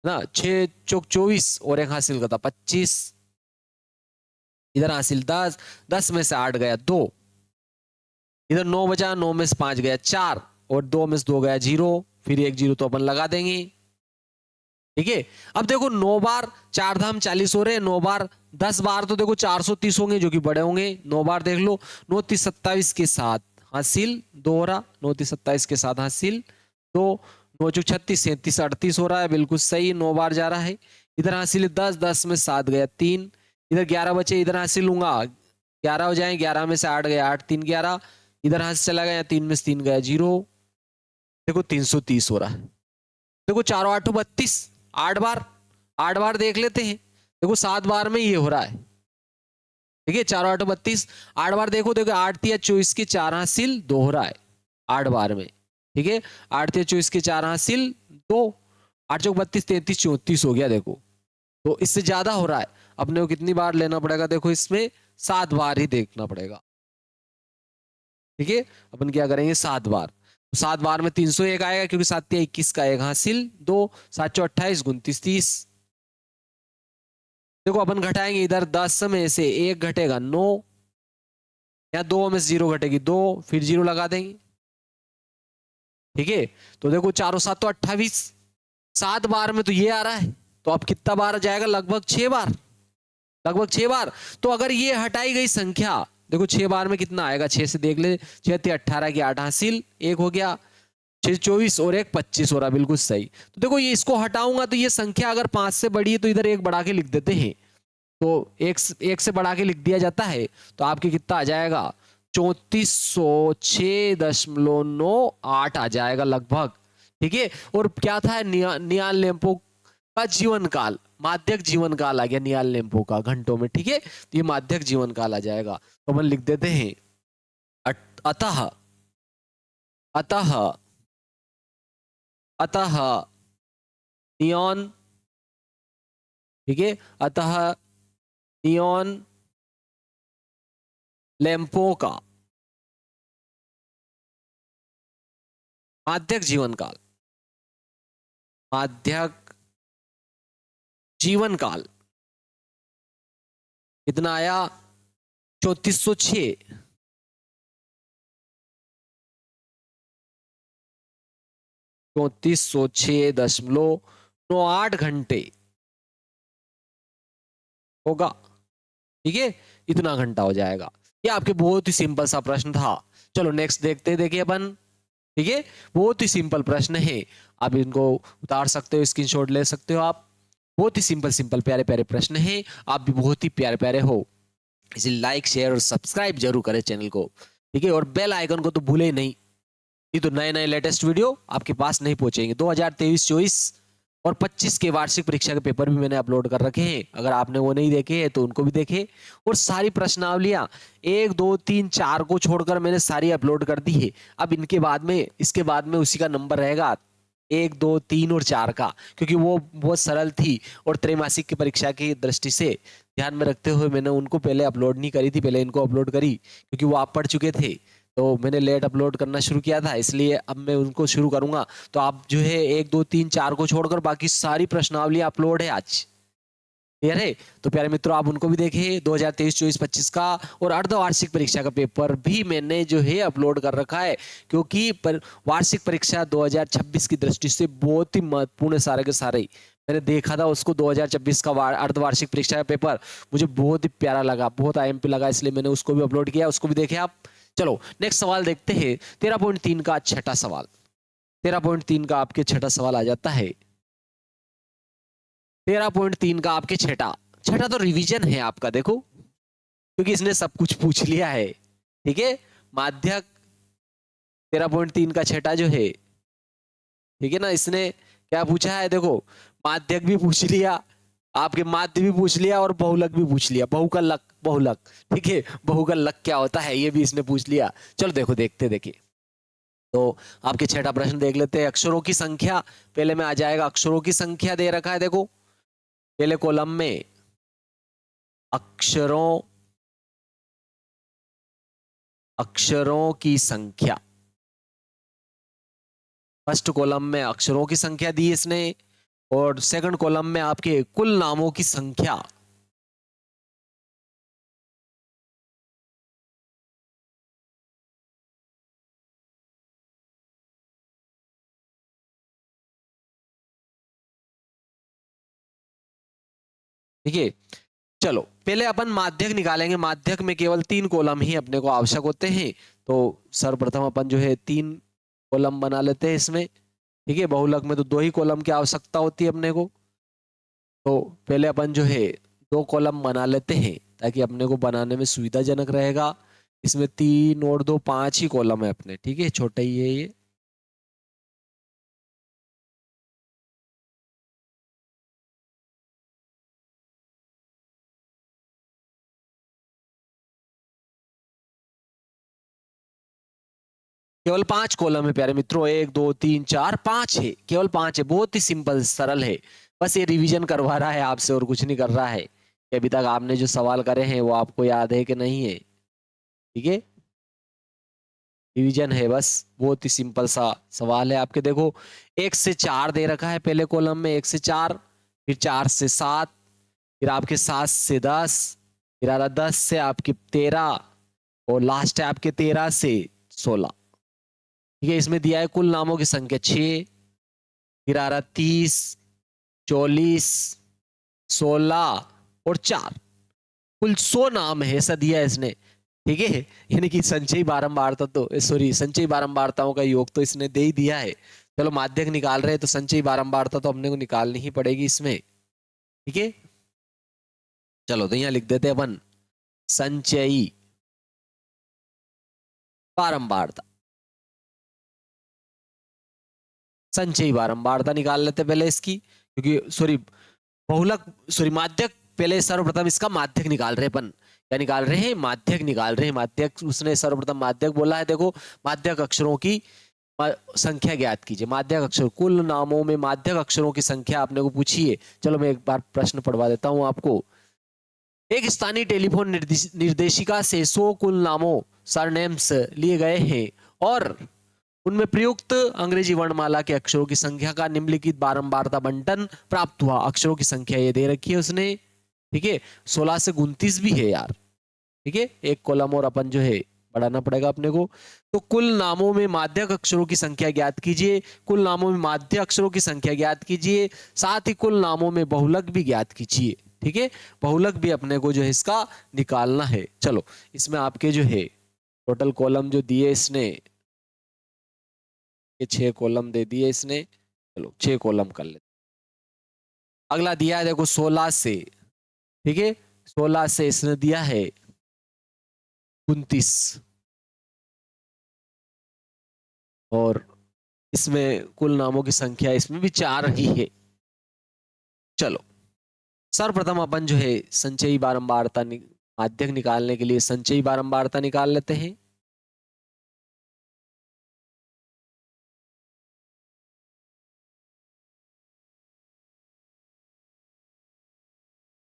ना, 6 चौक 24 और 1 हासिल का था 25, इधर हासिल 10 10 में से 8 गया 2, इधर 9 बचा 9 में से 5 गया 4 और 2 में से 2 गया 0, फिर 1 0 तो अपन लगा देंगे, ठीक है। अब देखो 9 बार 4 धाम 40 हो रहे, 9 बार 10 बार तो देखो 430 होंगे जो कि बड़े होंगे, 9 बार देख लो 9 30 27 के साथ हासिल 2 हो रहा, 9 30 27 के साथ हासिल 2, 9 चौक 36 37 38 हो रहा है, बिल्कुल सही 9 बार जा रहा है। इधर हासिल 10 10 में 7 गया 3, इधर 11 बचे, इधर हासिल लूंगा 11 हो जाए, 11 में से 8 गया 8 3 11, इधर हासिल चला गया 3 में से 3 गया 0, देखो 330 हो रहा है। देखो 4 8 32 8 बार देख लेते हैं, देखो 7 बार में ये हो रहा है, ठीक है, 4 8 32, 8 बार देखो देखो, 8 तिया 24 के 4 हासिल 2 हो रहा है 8 बार में। ठीक है, 8 तिया 24 के 4 हासिल 2, 8 चौक 32, 33 34 हो गया देखो। तो इससे ज्यादा हो रहा है, अपने को कितनी बार लेना पड़ेगा देखो, इसमें 7 बार ही देखना पड़ेगा। ठीक है, अपन क्या करेंगे 7 बार, 7 बार में 301 आएगा, क्योंकि 7 तिया 21 का 1 हासिल 2, 7 चौ 28, 29 30। देखो अपन घटाएंगे, इधर 10 में से 1 घटेगा 9, या 2 में से 0 घटेगी 2, फिर 0 लगा देंगे। ठीक है, तो देखो 4 7 तो 28, 7 बार में तो ये आ रहा है, तो अब कितना बार जाएगा, लगभग 6 बार, लगभग 6 बार। तो अगर ये हटाई गई संख्या, देखो 6 बार में कितना आएगा, 6 से देख ले, 6 18 की 8 हासिल 1 हो गया, 6 24 और 1 25 हो रहा, बिल्कुल सही। तो देखो ये इसको हटाऊंगा तो ये संख्या अगर 5 से बड़ी है तो इधर 1 बढ़ा के लिख देते हैं, तो एक से बढ़ा के लिख दिया जाता है, तो आपके कितना आ जाएगा 3406.98 आ जाएगा लगभग। ठीक है, और क्या था, नियाल लेम्पो का जीवन काल, माध्यक जीवन काल आ गया नियाल लेम्पो का घंटों में। ठीक है, तो ये माध्यक जीवन काल आ जाएगा, तो अपन लिख देते हैं अतः अतः अतः नियॉन। ठीक है, अतः नियॉन लैंपों का माध्यक जीवन काल, माध्यक जीवन काल कितना आया, 3406, 3406.98 घंटे होगा। ठीक है, इतना घंटा हो जाएगा। ये आपके बहुत ही सिंपल सा प्रश्न था। चलो नेक्स्ट देखते हैं, देखिए अपन। ठीक है, बहुत ही सिंपल प्रश्न है, आप इनको उतार सकते हो, स्क्रीनशॉट ले सकते हो आप। बहुत ही सिंपल सिंपल प्यारे प्यारे प्रश्न हैं, आप भी बहुत ही प्यारे प्यारे हो, इसलिए लाइक शेयर और सब्सक्राइब जरूर करें चैनल को। ठीक है, और बेल आइकन को तो भूले ही नहीं, तो नए नए लेटेस्ट वीडियो आपके पास नहीं पहुंचेंगे। 2023-24 और 25 के वार्षिक परीक्षा के पेपर भी मैंने अपलोड कर रखे हैं, अगर आपने वो नहीं देखे हैं तो उनको भी देखें। और सारी प्रश्नावलियां 1 2 3 4 को छोड़कर मैंने सारी अपलोड कर दी है। अब इनके बाद में, इसके बाद में उसी का नंबर रहेगा 1 2 3 और 4 का, क्योंकि वो बहुत सरल थी और त्रैमासिक की परीक्षा की दृष्टि से ध्यान में रखते हुए मैंने उनको पहले अपलोड नहीं करी थी, पहले इनको अपलोड करी, क्योंकि वो आप पढ़ चुके थे, तो मैंने लेट अपलोड करना शुरू किया था, इसलिए अब मैं उनको शुरू करूंगा। तो आप जो है 1 2 3 4 को छोड़कर बाकी सारी प्रश्नावली अपलोड है आज। क्लियर है, तो प्यारे मित्रों आप उनको भी देखें, 2023-24-25 का और अर्धवार्षिक परीक्षा का पेपर भी मैंने जो है अपलोड कर रखा है, क्योंकि वार्षिक परीक्षा 2026 की दृष्टि से बहुत ही महत्वपूर्ण सारे के सारे। मैंने देखा था उसको, 2026 का अर्धवार्षिक परीक्षा का पेपर मुझे बहुत ही प्यारा लगा, बहुत आईएमपी लगा, इसलिए मैंने उसको भी अपलोड किया, उसको भी देखे आप। चलो नेक्स्ट सवाल देखते हैं, 13.3 का छठा सवाल। 13.3 का आपके छठा सवाल आ जाता है, 13.3 का आपके छठा, छठा तो रिवीजन है आपका, देखो क्योंकि इसने सब कुछ पूछ लिया है। ठीक है, माध्यक 13.3 का छठा जो है, ठीक है ना, इसने क्या पूछा है देखो, माध्यक भी पूछ लिया, आपके माध्य भी पूछ लिया और बहुलक भी पूछ लिया, बहु का लक बहुलक। ठीक है, बहु का लक क्या होता है ये भी इसने पूछ लिया। चलो देखो देखते देखिए, तो आपके छठा प्रश्न देख लेते हैं, अक्षरों की संख्या पहले में आ जाएगा, अक्षरों की संख्या दे रखा है, देखो पहले कॉलम में अक्षरों अक्षरों की संख्या, फर्स्ट कॉलम में अक्षरों की संख्या दी इसने, और सेकंड कॉलम में आपके कुल नामों की संख्या। ठीक है, चलो पहले अपन माध्यक निकालेंगे, माध्यक में केवल 3 कॉलम ही अपने को आवश्यक होते हैं, तो सर्वप्रथम अपन जो है 3 कॉलम बना लेते हैं इसमें। ठीक है, बहुलक में तो 2 ही कॉलम की आवश्यकता होती है अपने को, तो पहले अपन जो है 2 कॉलम बना लेते हैं, ताकि अपने को बनाने में सुविधाजनक रहेगा। इसमें 3 और 2 5 ही कॉलम है अपने, ठीक है, छोटा ही है ये। केवल 5 कॉलम है प्यारे मित्रों, 1 2 3 4 5 है, केवल 5 है, बहुत ही सिंपल सरल है। बस ये रिवीजन करवा रहा है आपसे और कुछ नहीं कर रहा है कि अभी तक आपने जो सवाल करे हैं वो आपको याद है कि नहीं है। ठीक है, रिवीजन है बस, बहुत ही सिंपल सा सवाल है आपके। देखो 1 से 4 दे रखा है पहले कॉलम में, 1 से 4, फिर 4 से 7, फिर आपके 7 से 10, फिर आ रहा 10 से आपके 13 और लास्ट है आपके 13 से 16। ठीक है, इसमें दिया है कुल नामों की संख्या 6, फिर आ रहा 30, 44, 16 और 4, कुल 100 नाम है ऐसा दिया है इसने। ठीक है, यानी कि संचयी बारंबारता तो सॉरी संचयी बारंबारताओं का योग तो इसने दे ही दिया है। चलो माध्यक निकाल रहे हैं तो संचयी बारंबारता तो अपने को निकालनी ही पड़ेगी इसमें। ठीक है, चलो तो यहां लिख देते हैं अपन संचयी बारंबारता। संचयी बारंबारता निकाल लेते पहले इसकी, क्योंकि सॉरी बहुलक सॉरी माध्यक, पहले सर्वप्रथम इसका माध्यक निकाल रहे अपन। क्या निकाल रहे हैं? माध्यक निकाल रहे हैं। माध्यक उसने सर्वप्रथम माध्यक बोला है। देखो माध्यक अक्षरों की संख्या ज्ञात कीजिए। माध्यक अक्षर, कुल नामों में माध्यक अक्षरों की संख्या आपने को पूछी है। चलो मैं एक बार प्रश्न पढ़वा देता हूं आपको। एक स्थानीय टेलीफोन निर्देशिका से 100 कुल नामों सरनेम्स लिए गए हैं और उनमें प्रयुक्त अंग्रेजी वर्णमाला के अक्षरों की संख्या का निम्नलिखित बारंबारता बंटन प्राप्त हुआ। अक्षरों की संख्या ये दे रखी है उसने। ठीक है, 16 से 29 भी है यार। ठीक है, एक कॉलम और अपन जो है बढ़ाना पड़ेगा अपने को। तो कुल नामों में माध्यक अक्षरों की संख्या ज्ञात कीजिए। कुल नामों में माध्य अक्षरों की संख्या ज्ञात कीजिए, साथ ही कुल नामों में बहुलक भी ज्ञात कीजिए। ठीक है, बहुलक भी अपने को जो है इसका निकालना है। चलो इसमें आपके जो है टोटल कॉलम जो दिए इसने, ये 6 कॉलम दे दिए इसने। चलो 6 कॉलम कर लेते। अगला दिया है देखो 16 से। ठीक है, 16 से इसने दिया है 29 और इसमें कुल नामों की संख्या इसमें भी 4 ही है। चलो सर्वप्रथम अपन जो है संचयी बारंबारता माध्यक निकालने के लिए संचयी बारंबारता निकाल लेते हैं।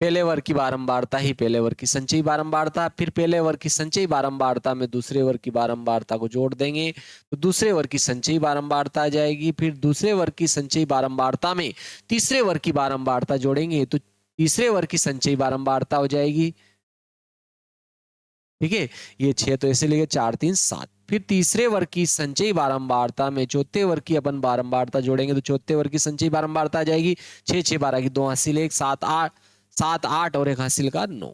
पहले वर्ग की बारंबारता ही पहले वर्ग की संचयी बारंबारता, फिर पहले वर्ग की संचयी बारंबारता में दूसरे वर्ग की बारंबारता को जोड़ देंगे तो दूसरे वर्ग की संचयी बारंबारता आ जाएगी। फिर दूसरे वर्ग की संचयी बारंबारता में तीसरे वर्ग की बारंबारता जोड़ेंगे तो तीसरे वर्ग की संचयी बारंबारता हो जाएगी। ठीक है, ये 6 तो ऐसे लेंगे, 4 3 7। फिर तीसरे वर्ग की संचयी बारंबारता में चौथे वर्ग की अपन बारंबारता जोड़ेंगे तो चौथे वर्ग की संचयी बारंबारता आ जाएगी 6 6 12 की 2 हासिल 1 7 8 7 8 और एक हासिल का 9।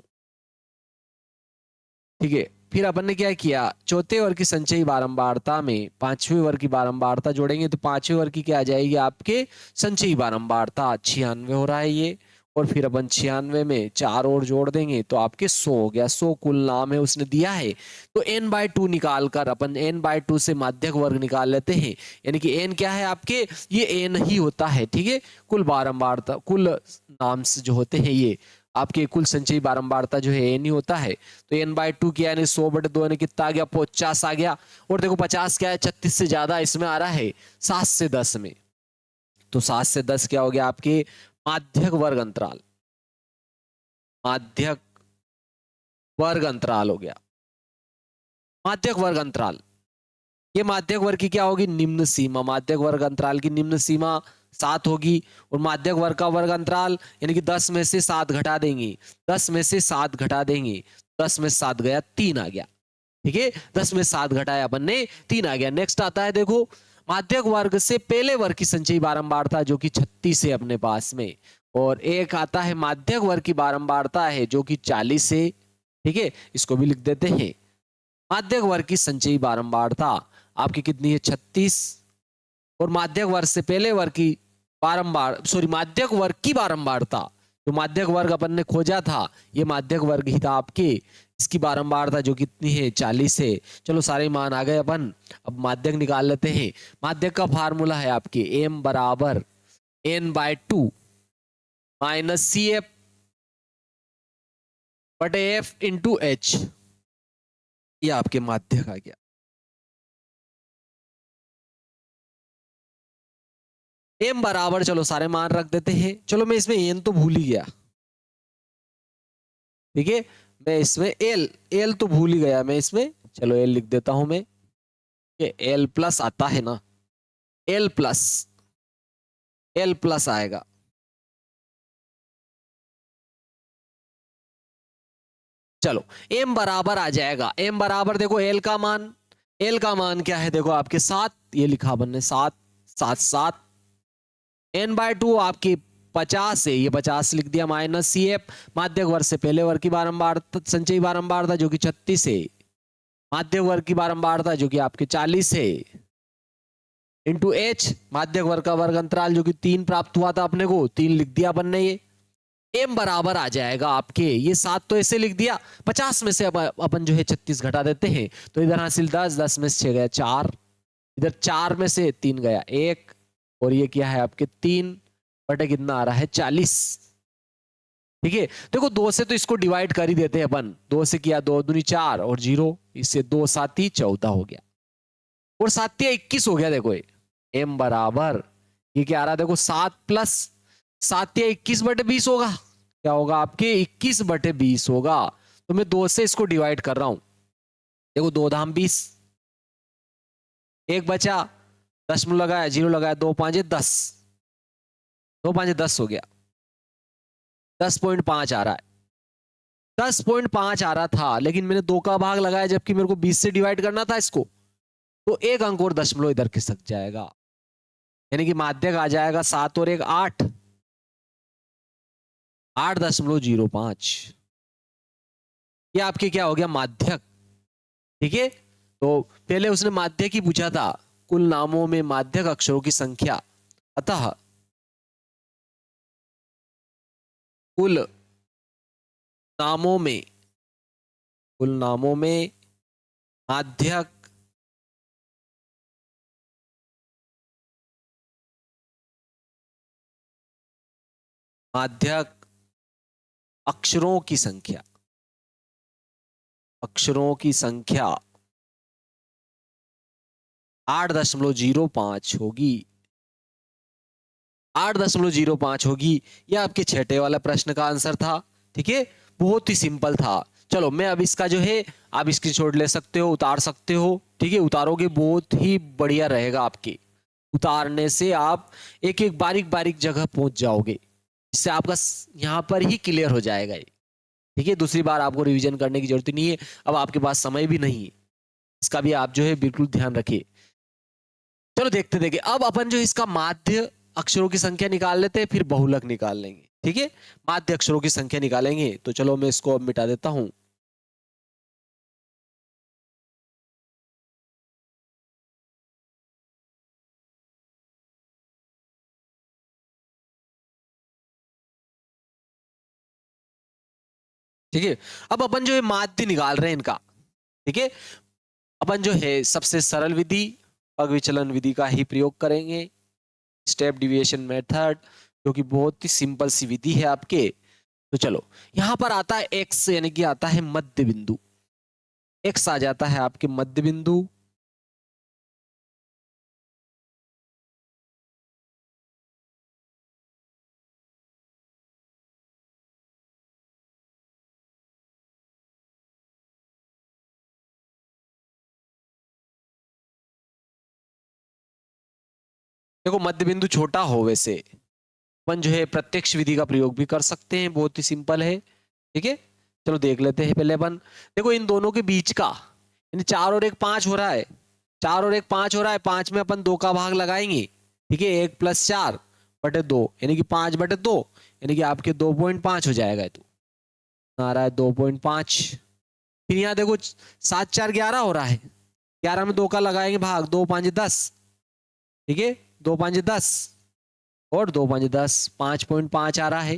ठीक है, फिर अपन ने क्या किया, चौथे वर्ग की संचयी बारंबारता में पांचवें वर्ग की बारंबारता जोड़ेंगे तो पांचवें वर्ग की क्या आ जाएगी आपके संचयी बारंबारता 96 हो रहा है ये। और फिर अपन 96 में 4 और जोड़ देंगे तो आपके 100 हो गया। 100 कुल नाम है उसने दिया है। तो n/2 निकाल कर अपन n/2 से माध्यक वर्ग निकाल लेते हैं। यानी कि n क्या है आपके, ये n ही होता है। ठीक है, कुल बारंबारता कुल नाम जो होते हैं ये आपके कुल संचयी बारंबारता जो है n ही होता है। तो n/2 किया यानी 100/2 यानी कितना आ गया, 50 आ गया। और देखो 50 क्या है, 36 से ज्यादा इसमें आ रहा है 7 से 10 में। तो 7 से 10 क्या हो गया आपके माध्यक वर्ग अंतराल, माध्यक वर्ग अंतराल हो गया। माध्यक वर्ग अंतराल, ये माध्यक वर्ग की क्या होगी, निम्न सीमा। माध्यक वर्ग अंतराल की निम्न सीमा 7 होगी। और माध्यक वर्ग का वर्ग अंतराल यानी कि 10 में से 7 घटा देंगे, 10 में से 7 घटा देंगे, 10 में 7 गया 3 आ गया। ठीक है, 10 में 7 घटाया अपन ने 3 आ गया। नेक्स्ट आता है देखो माध्यक वर्ग से पहले वर्ग की संचयी बारंबारता जो कि 36 है अपने पास में। और एक आता है माध्यक वर्ग की बारंबारता है जो कि 40 है। ठीक है, इसको भी लिख देते हैं। माध्यक वर्ग की संचयी बारंबारता आपकी कितनी है 36। और माध्यक वर्ग से पहले वर्ग की माध्यक वर्ग की बारंबारता, जो माध्यक वर्ग अपन ने खोजा था ये माध्यक वर्ग ही था आपके, इसकी बारंबारता जो कितनी है 40 है। चलो सारे मान आ गए अपन, अब माध्यक निकाल लेते हैं। माध्यक का फार्मूला है आपके m बराबर n/2 माइनस CF बटे F इंटू H। ये आपके माध्यक आ गया। m बराबर, चलो सारे मान रख देते हैं। चलो मैं इसमें n तो भूल ही गया, ठीक है, मैं इसमें l तो भूल ही गया मैं इसमें, चलो l लिख देता हूं मैं, ये l प्लस आता है ना, l प्लस आएगा। चलो m बराबर आ जाएगा, m बराबर देखो l का मान क्या है, देखो आपके 7, ये लिखा अपन ने 7, 7 7, n/2 आपकी 50 है, ये 50 लिख दिया, माइनस सी एफ माध्यक वर्ग से पहले वर्ग की बारंबारता, संचयी बारंबारता जो कि 36 है, माध्यक वर्ग की बारंबारता जो कि आपके 40 है, इंटू एच माध्यक वर्ग का वर्ग अंतराल जो कि 3 प्राप्त हुआ था अपने को, 3 लिख दिया अपन ने, ये m बराबर आ जाएगा आपके, ये 7 तो ऐसे लिख दिया, 50 में से अपन जो है 36 घटा देते हैं, तो इधर हासिल 10, 10 में से 6 गया 4, इधर 4 में से 3 गया 1, और ये क्या है आपके 3 बटे कितना आ रहा है 40, ठीक है। देखो 2 से तो इसको डिवाइड कर ही देते हैं अपन, 2 से किया 2 दूनी 4 और 0, इससे 2 7 ही 14 हो गया, और 7 21 हो गया। देखो m बराबर ये क्या आ रहा है, देखो 7 प्लस 7 21 बटे 20 होगा, क्या होगा आपके 21 बटे 20 होगा। तो मैं 2 से इसको डिवाइड कर रहा हूं, देखो 2 धाम 20, एक बचा, दशमलव लगाया, 0 लगाया, 2 5 10, 2 5 10 हो गया, 10.5 आ रहा है, 10.5 आ रहा था, लेकिन मैंने 2 का भाग लगाया जबकि मेरे को 20 से डिवाइड करना था इसको, तो एक अंक और दशमलव इधर खिसक जाएगा, यानी कि माध्यक आ जाएगा 7 और 1 8, 8.05, ये आपके क्या हो गया माध्यक, ठीक है। तो पहले उसने माध्यक ही पूछा था, कुल नामों में माध्यक अक्षरों की संख्या, अतः कुल नामों में माध्यक अक्षरों की संख्या 8.05 होगी, 8.05 होगी। यह आपके छठे वाला प्रश्न का आंसर था, ठीक है, बहुत ही सिंपल था। चलो मैं अब इसका जो है आप स्क्रीनशॉट ले सकते हो, उतार सकते हो, ठीक है, उतारोगे बहुत ही बढ़िया रहेगा, आपके उतारने से आप एक एक बारीक बारीक जगह पहुंच जाओगे, इससे आपका यहां पर ही क्लियर हो जाएगा ये, ठीक है। दूसरी बार आपको रिवीजन करने की जरूरत नहीं है, अब आपके पास समय भी नहीं है, इसका भी आप जो है बिल्कुल ध्यान रखिए। चलो देखते देखिए, अब अपन जो इसका माध्य अक्षरों की संख्या निकाल लेते हैं, फिर बहुलक निकाल लेंगे, ठीक है, माध्य अक्षरों की संख्या निकालेंगे। तो चलो मैं इसको अब मिटा देता हूं, ठीक है। अब अपन जो है माध्य निकाल रहे हैं इनका, ठीक है, अपन जो है सबसे सरल विधि पग विचलन विधि का ही प्रयोग करेंगे, स्टेप डिविएशन मेथड, जो कि बहुत ही सिंपल सी विधि है आपके। तो चलो यहां पर आता है x, यानी कि आता है मध्य बिंदु, x आ जाता है आपके मध्य बिंदु, देखो मध्य बिंदु छोटा हो, वैसे अपन जो है प्रत्यक्ष विधि का प्रयोग भी कर सकते हैं, बहुत ही सिंपल है, ठीक है। चलो देख लेते हैं पहले अपन, देखो इन दोनों के बीच का, यानी 4 और 1 5 हो रहा है, 4 और 1 5 हो रहा है, 5 में अपन 2 का भाग लगाएंगे, ठीक है, 1 + 4 बटे 2, यानी कि 5 बटे 2, यानी कि आपके 2.5 हो जाएगा, तो आ रहा है 2.5। फिर यहाँ देखो 7 4 11 हो रहा है, 11 में 2 का लगाएंगे भाग, 2 5 10, ठीक है, 2 5 10 और 2 5 10, 5.5 आ रहा है,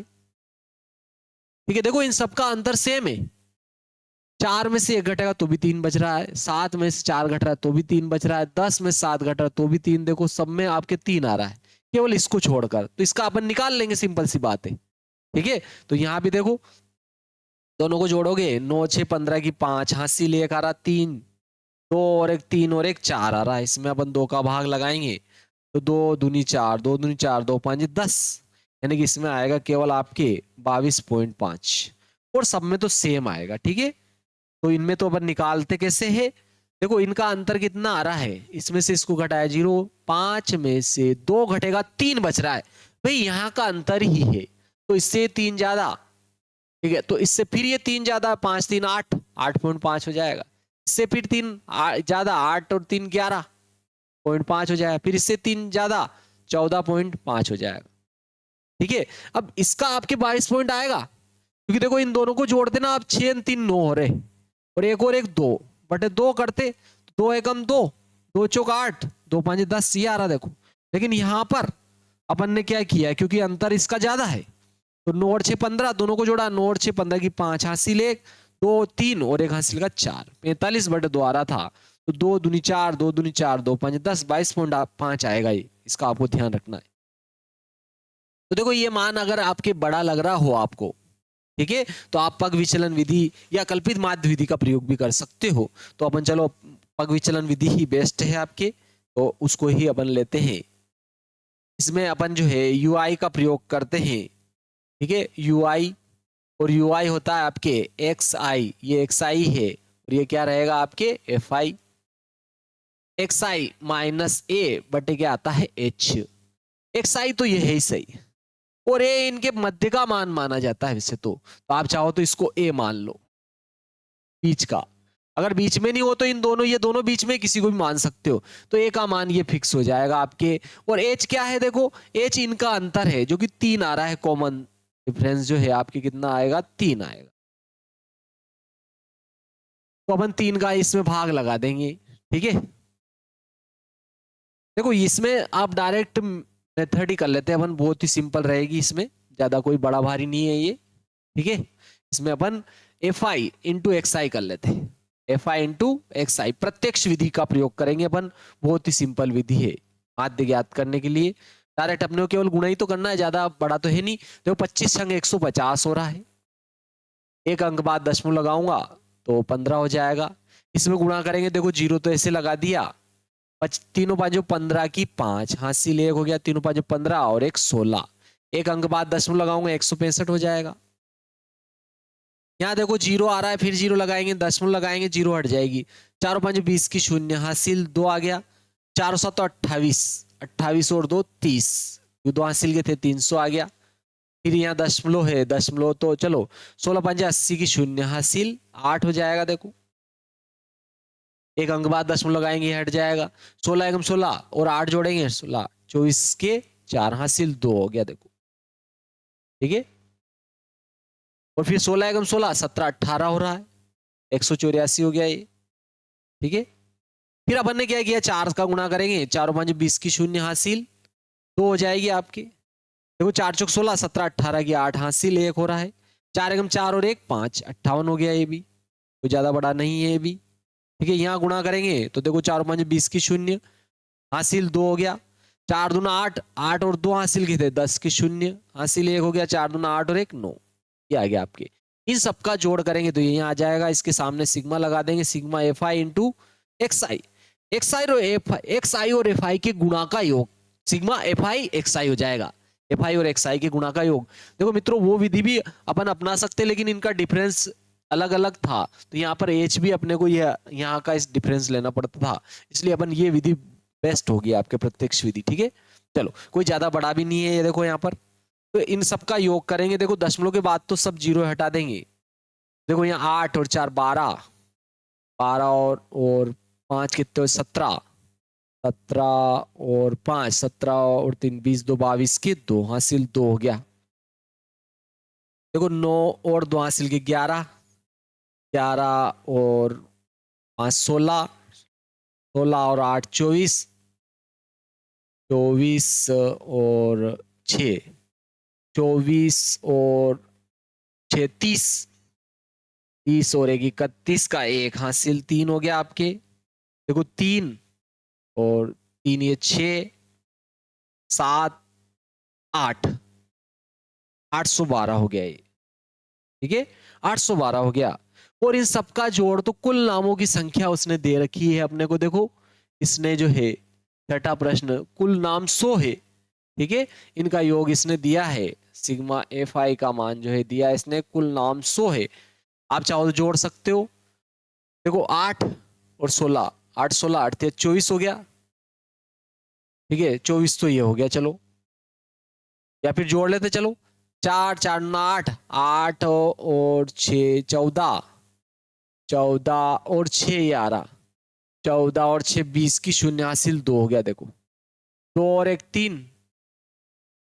ठीक है। देखो इन सबका अंतर सेम है, 4 में से 1 घटेगा तो भी 3 बच रहा है, 7 में से 4 घट रहा है तो भी 3 बच रहा है, 10 में से 7 घट रहा है तो भी 3, देखो सब में आपके 3 आ रहा है, केवल इसको छोड़कर, तो इसका अपन निकाल लेंगे, सिंपल सी बात है, ठीक है। तो यहां भी देखो दोनों को जोड़ोगे, 9 6 15 की 5, हासिल 1 आ रहा 3, 2 और 1 3 और 1 4 आ रहा है, इसमें अपन 2 का भाग लगाएंगे, तो 2 दूनी 4, 2 दूनी 4, 2 5 10, यानी कि इसमें आएगा केवल आपके 22.5 और सब में तो सेम आएगा। ठीक है, तो इनमें तो अपन निकालते कैसे है, देखो इनका अंतर कितना आ रहा है, इसमें से इसको घटाया 0, 5 में से 2 घटेगा 3 बच रहा है, भाई यहाँ का अंतर ही है, तो इससे 3 ज्यादा। ठीक है, तो इससे फिर ये 3 ज्यादा, 5 3 8, 8.5 हो जाएगा, इससे फिर 3 ज्यादा, 8 और 3 11.5 हो जाएगा, फिर इससे 3 ज्यादा 14.5 हो जाएगा। ठीक है, अब इसका आपके 22 पॉइंट आएगा, क्योंकि देखो इन दोनों को जोड़ते ना आप, 6 3 9 हो रहे, और एक 2 बटे 2 करते, 2 एकम 2, 2 चौक 8, 2 5 10, ये आ रहा देखो। लेकिन यहां पर अपन ने क्या किया है, क्योंकि अंतर इसका ज्यादा है, तो 9 और 6 15, दोनों को जोड़ा, 9 और 6 15 की 5 हासिल 1, 2 3 और 1 हासिल का 4, 45 बटे 2 आ रहा था, तो 2 दूनी 4, 2 दूनी 4, 2 5 10, 22.5 आएगा ये, इसका आपको ध्यान रखना है। तो देखो ये मान अगर आपके बड़ा लग रहा हो आपको, ठीक है, तो आप पग विचलन विधि या कल्पित माध्य विधि का प्रयोग भी कर सकते हो। तो अपन चलो पग विचलन विधि ही बेस्ट है आपके, तो उसको ही अपन लेते हैं। इसमें अपन जो है ui का प्रयोग करते हैं। ठीक है, ui, और ui होता है आपके xi, ये xi है, और ये क्या रहेगा आपके fi, xi माइनस a बटे क्या आता है h, xi तो ये है ही सही, और ए इनके मध्य का मान माना जाता है वैसे तो आप चाहो तो इसको ए मान लो, बीच का, अगर बीच में नहीं हो तो इन दोनों, ये दोनों बीच में किसी को भी मान सकते हो, तो ए का मान ये फिक्स हो जाएगा आपके। और एच क्या है, देखो एच इनका अंतर है जो कि 3 आ रहा है, कॉमन डिफरेंस जो है आपके कितना आएगा, 3 आएगा, तो अपन 3 का इसमें भाग लगा देंगे। ठीक है, देखो इसमें आप डायरेक्ट मेथड ही कर लेते हैं अपन, बहुत ही सिंपल रहेगी, इसमें ज्यादा कोई बड़ा भारी नहीं है ये। ठीक है, इसमें अपन fi इंटू एक्स कर लेते हैं, fi इंटू एक्स, प्रत्यक्ष विधि का प्रयोग करेंगे अपन, बहुत ही सिंपल विधि है माध्य ज्ञात करने के लिए। डायरेक्ट अपने को केवल गुणा ही तो करना है, ज्यादा बड़ा तो है नहीं। देखो 25 संग 150 हो रहा है, एक अंक बाद दशमलव लगाऊंगा तो 15 हो जाएगा, इसमें गुणा करेंगे, देखो 0 तो ऐसे लगा दिया, तीनों पांचों 15 की 5 हासिल 1 हो गया, तीनों पांचों 15 और 1 16, एक अंक बाद दशमलव लगाऊंगा 165 हो जाएगा। यहाँ देखो 0 आ रहा है, फिर 0 लगाएंगे, दशमलव लगाएंगे, 0 हट जाएगी, चारों पांचों 20 की 0 हासिल 2 आ गया, 4 7 28, 28 और 2 30, 2 हासिल के थे 300 आ गया, फिर यहाँ दशमलव है, दशमलव तो चलो 16 5 80 की 0 हासिल 8 हो जाएगा, देखो एक अंक बाद दशमलव लगाएंगे हट जाएगा, 16 एकम 16 और 8 जोड़ेंगे 16, 24 के 4 हासिल 2 हो गया, देखो ठीक है, और फिर 16 एकम 16 17 18 हो रहा है, 184 हो गया ये। ठीक है, फिर अपन ने क्या किया, 4 का गुणा करेंगे, 4 5 20 की 0 हासिल 2 हो जाएगी आपकी, देखो 4 चौक 16 17 18 की 8 हासिल 1 हो रहा है, 4 एकम 4 और 1 5 58 हो गया, ये भी तो ज्यादा बड़ा नहीं है ये भी। ठीक है, यहाँ गुणा करेंगे तो देखो 4 5 20 की 0 हासिल 2 हो गया, 4 दूना 8, 8 और 2 हासिल किए थे 10 की 0 हासिल 1 हो गया, 4 दूना 8 और 1 9, ये आ गया आपके। इन सबका जोड़ करेंगे तो ये आ जाएगा, इसके सामने सिग्मा लगा देंगे, sigma F I into X I, X I और एफ आई के गुणा का योग, sigma F I X I हो जाएगा, एफ आई और एक्स आई के गुणा का योग। देखो मित्रों वो विधि भी अपन अपना सकते, लेकिन इनका डिफरेंस अलग अलग था, तो यहाँ पर एच भी अपने को यहाँ का इस डिफरेंस लेना पड़ता था, इसलिए अपन ये विधि बेस्ट होगी आपके प्रत्यक्ष विधि। ठीक है, चलो कोई ज्यादा बड़ा भी नहीं है ये, देखो यहाँ पर तो इन सब का योग करेंगे, देखो दशमलव के बाद तो सब 0 हटा देंगे, देखो यहाँ 8 और 4 12, 12 और 5 कितने 17, 17 और 5 17 और 3 20, 2 22 के 2 हासिल 2 हो गया, देखो 9 और 2 हासिल के 11, 11 और 5 16, 16 और 8 24, 24 और 6 24 और 6 30, 30 और 1 31 का 1 हासिल 3 हो गया आपके, देखो 3 और 3 ये 6 7 8, 812 हो गया ये। ठीक है, 812 हो गया, और इन सबका जोड़ तो कुल नामों की संख्या उसने दे रखी है अपने को, देखो इसने जो है छठा प्रश्न, कुल नाम 100 है, ठीक है, इनका योग इसने दिया है, सिग्मा एफ आई का मान जो है दिया है इसने, कुल नाम 100 है। आप चाहो तो जोड़ सकते हो। देखो 8 और 16, 8 16 8 24 हो गया, ठीक है, 24 तो ये हो गया, चलो, या फिर जोड़ लेते चलो, 4 4 9 8, 8 और 6 14, 14 और 6 11, 14 और 6 20 की शून्य हासिल 2 हो गया, देखो 2 और 1 3,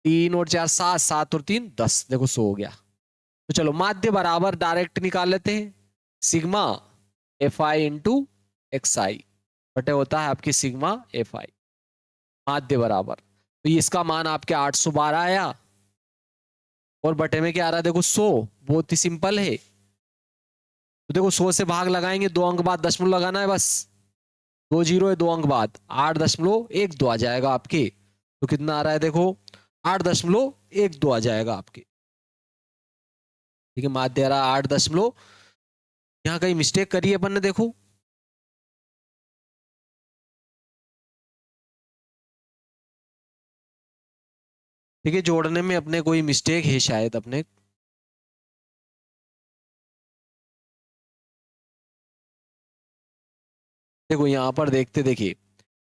3 और 4 7, 7 और 3 10, देखो 100 हो गया। तो चलो माध्य बराबर डायरेक्ट निकाल लेते हैं, sigma F I into X I बटे होता है आपकी सिग्मा एफ आई, माध्य बराबर, तो ये इसका मान आपके 812 आया, और बटे में क्या आ रहा है देखो 100, बहुत ही सिंपल है। तो देखो 100 से भाग लगाएंगे, 2 अंक बाद दशमलव लगाना है बस, 2 जीरो है, 2 अंक बाद 8.12 आ जाएगा आपके। तो कितना आ रहा है देखो 8.12 आ जाएगा आपके, ठीक है, माध्य आ रहा 8 दशमलव, यहाँ कहीं मिस्टेक करी है अपन ने, देखो ठीक है, जोड़ने में अपने कोई मिस्टेक है शायद अपने, देखो यहां पर देखते, देखिए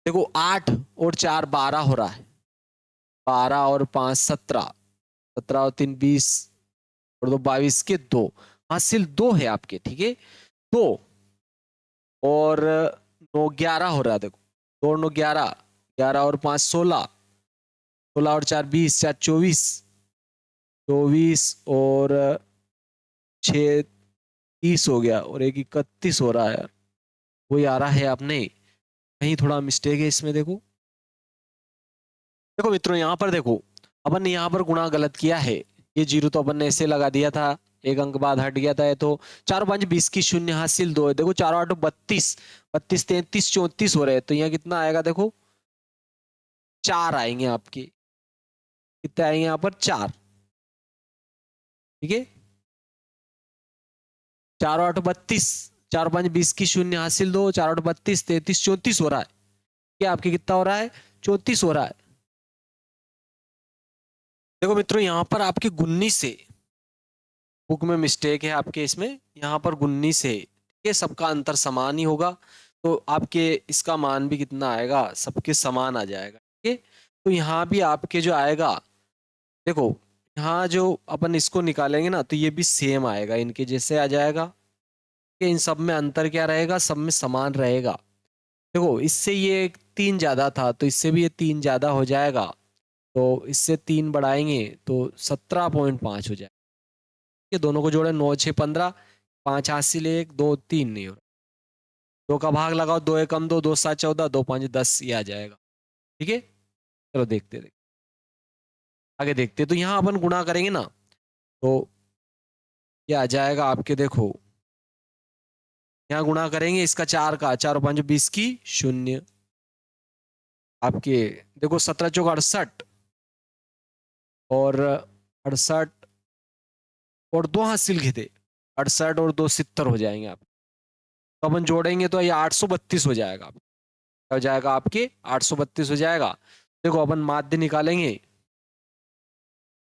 देखो 8 और 4 12 हो रहा है, 12 और 5 17, 17 और 3 20 और 2 22 के 2 हासिल 2 है आपके, ठीक है, 2 और 9 11 हो रहा है, देखो 2 और 9 11, 11 और 5 16, 16 और 4 20, 4 24, 24 और 6 30 हो गया, और 1 31 हो रहा है यार, वही आ रहा है आपने, कहीं थोड़ा मिस्टेक है इसमें, देखो देखो मित्रों यहाँ पर देखो, अपन ने यहाँ पर गुणा गलत किया है, ये जीरो तो अपन ने ऐसे लगा दिया था, एक अंक बाद हट गया था, ये तो 4 5 20 की शून्य हासिल 2 है, देखो 4 8 32, 32 33 34 हो रहे हैं, तो यहाँ कितना आएगा देखो 4 आएंगे आपके, कितने आएंगे यहाँ पर 4, ठीक है, 4 8 32, 4 5 20 की शून्य हासिल 2, 4 8 32 33 34 हो रहा है, क्या आपके कितना हो रहा है 34 हो रहा है। देखो मित्रों यहाँ पर आपके 19 है, बुक में मिस्टेक है आपके, इसमें यहाँ पर 19 है, ये सबका अंतर समान ही होगा, तो आपके इसका मान भी कितना आएगा, सबके समान आ जाएगा, ठीक है, तो यहाँ भी आपके जो आएगा, देखो यहाँ जो अपन इसको निकालेंगे ना, तो ये भी सेम आएगा, इनके जैसे आ जाएगा, कि इन सब में अंतर क्या रहेगा, सब में समान रहेगा। देखो इससे ये 3 ज्यादा था, तो इससे भी ये 3 ज्यादा हो जाएगा, तो इससे 3 बढ़ाएंगे तो 17.5 हो जाएगा, ये दोनों को जोड़े 9 6 15, 5 हासिल 1 2 3 नहीं हो रहा, 2 का भाग लगाओ, 2 1 2 2 7 14, 2 5 10, ये आ जाएगा, ठीक है, चलो देखते देखते आगे देखते, तो यहाँ अपन गुणा करेंगे ना, तो ये आ जाएगा आपके, देखो यहाँ गुणा करेंगे इसका 4 का, 4 और 5 20 की शून्य, आपके देखो 17 चौक 68, और 68 और 2 हासिल के थे, 68 और 2 70 हो जाएंगे आप, तो अपन जोड़ेंगे तो ये 832 हो जाएगा, हो जाएगा आपके 832 हो जाएगा। देखो अपन माध्य निकालेंगे,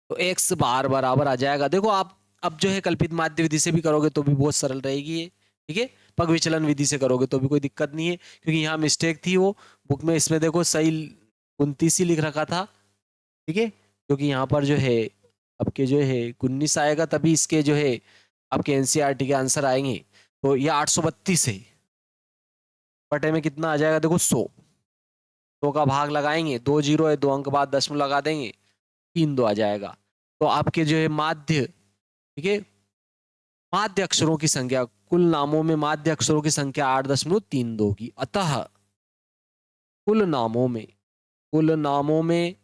तो x बार बराबर आ जाएगा, देखो आप अब जो है कल्पित माध्य विधि से भी करोगे तो भी बहुत सरल रहेगी ये, ठीक है, पग विचलन विधि से करोगे तो भी कोई दिक्कत नहीं है, क्योंकि यहाँ मिस्टेक थी, वो बुक में इसमें देखो सही 29 ही लिख रखा था, ठीक है, क्योंकि यहाँ पर जो है आपके जो है 19 आएगा, तभी इसके जो है आपके एनसीईआरटी के आंसर आएंगे, तो ये 832 है, बटे में कितना आ जाएगा देखो 100, 2 का भाग लगाएंगे, 2 जीरो है, 2 अंक बाद दशमलव लगा देंगे, 3 2 आ जाएगा, तो आपके जो है माध्य, ठीक है, माध्य अक्षरों की संख्या, कुल नामों में माध्य अक्षरों की संख्या 8.32 की, अतः कुल नामों में, कुल नामों में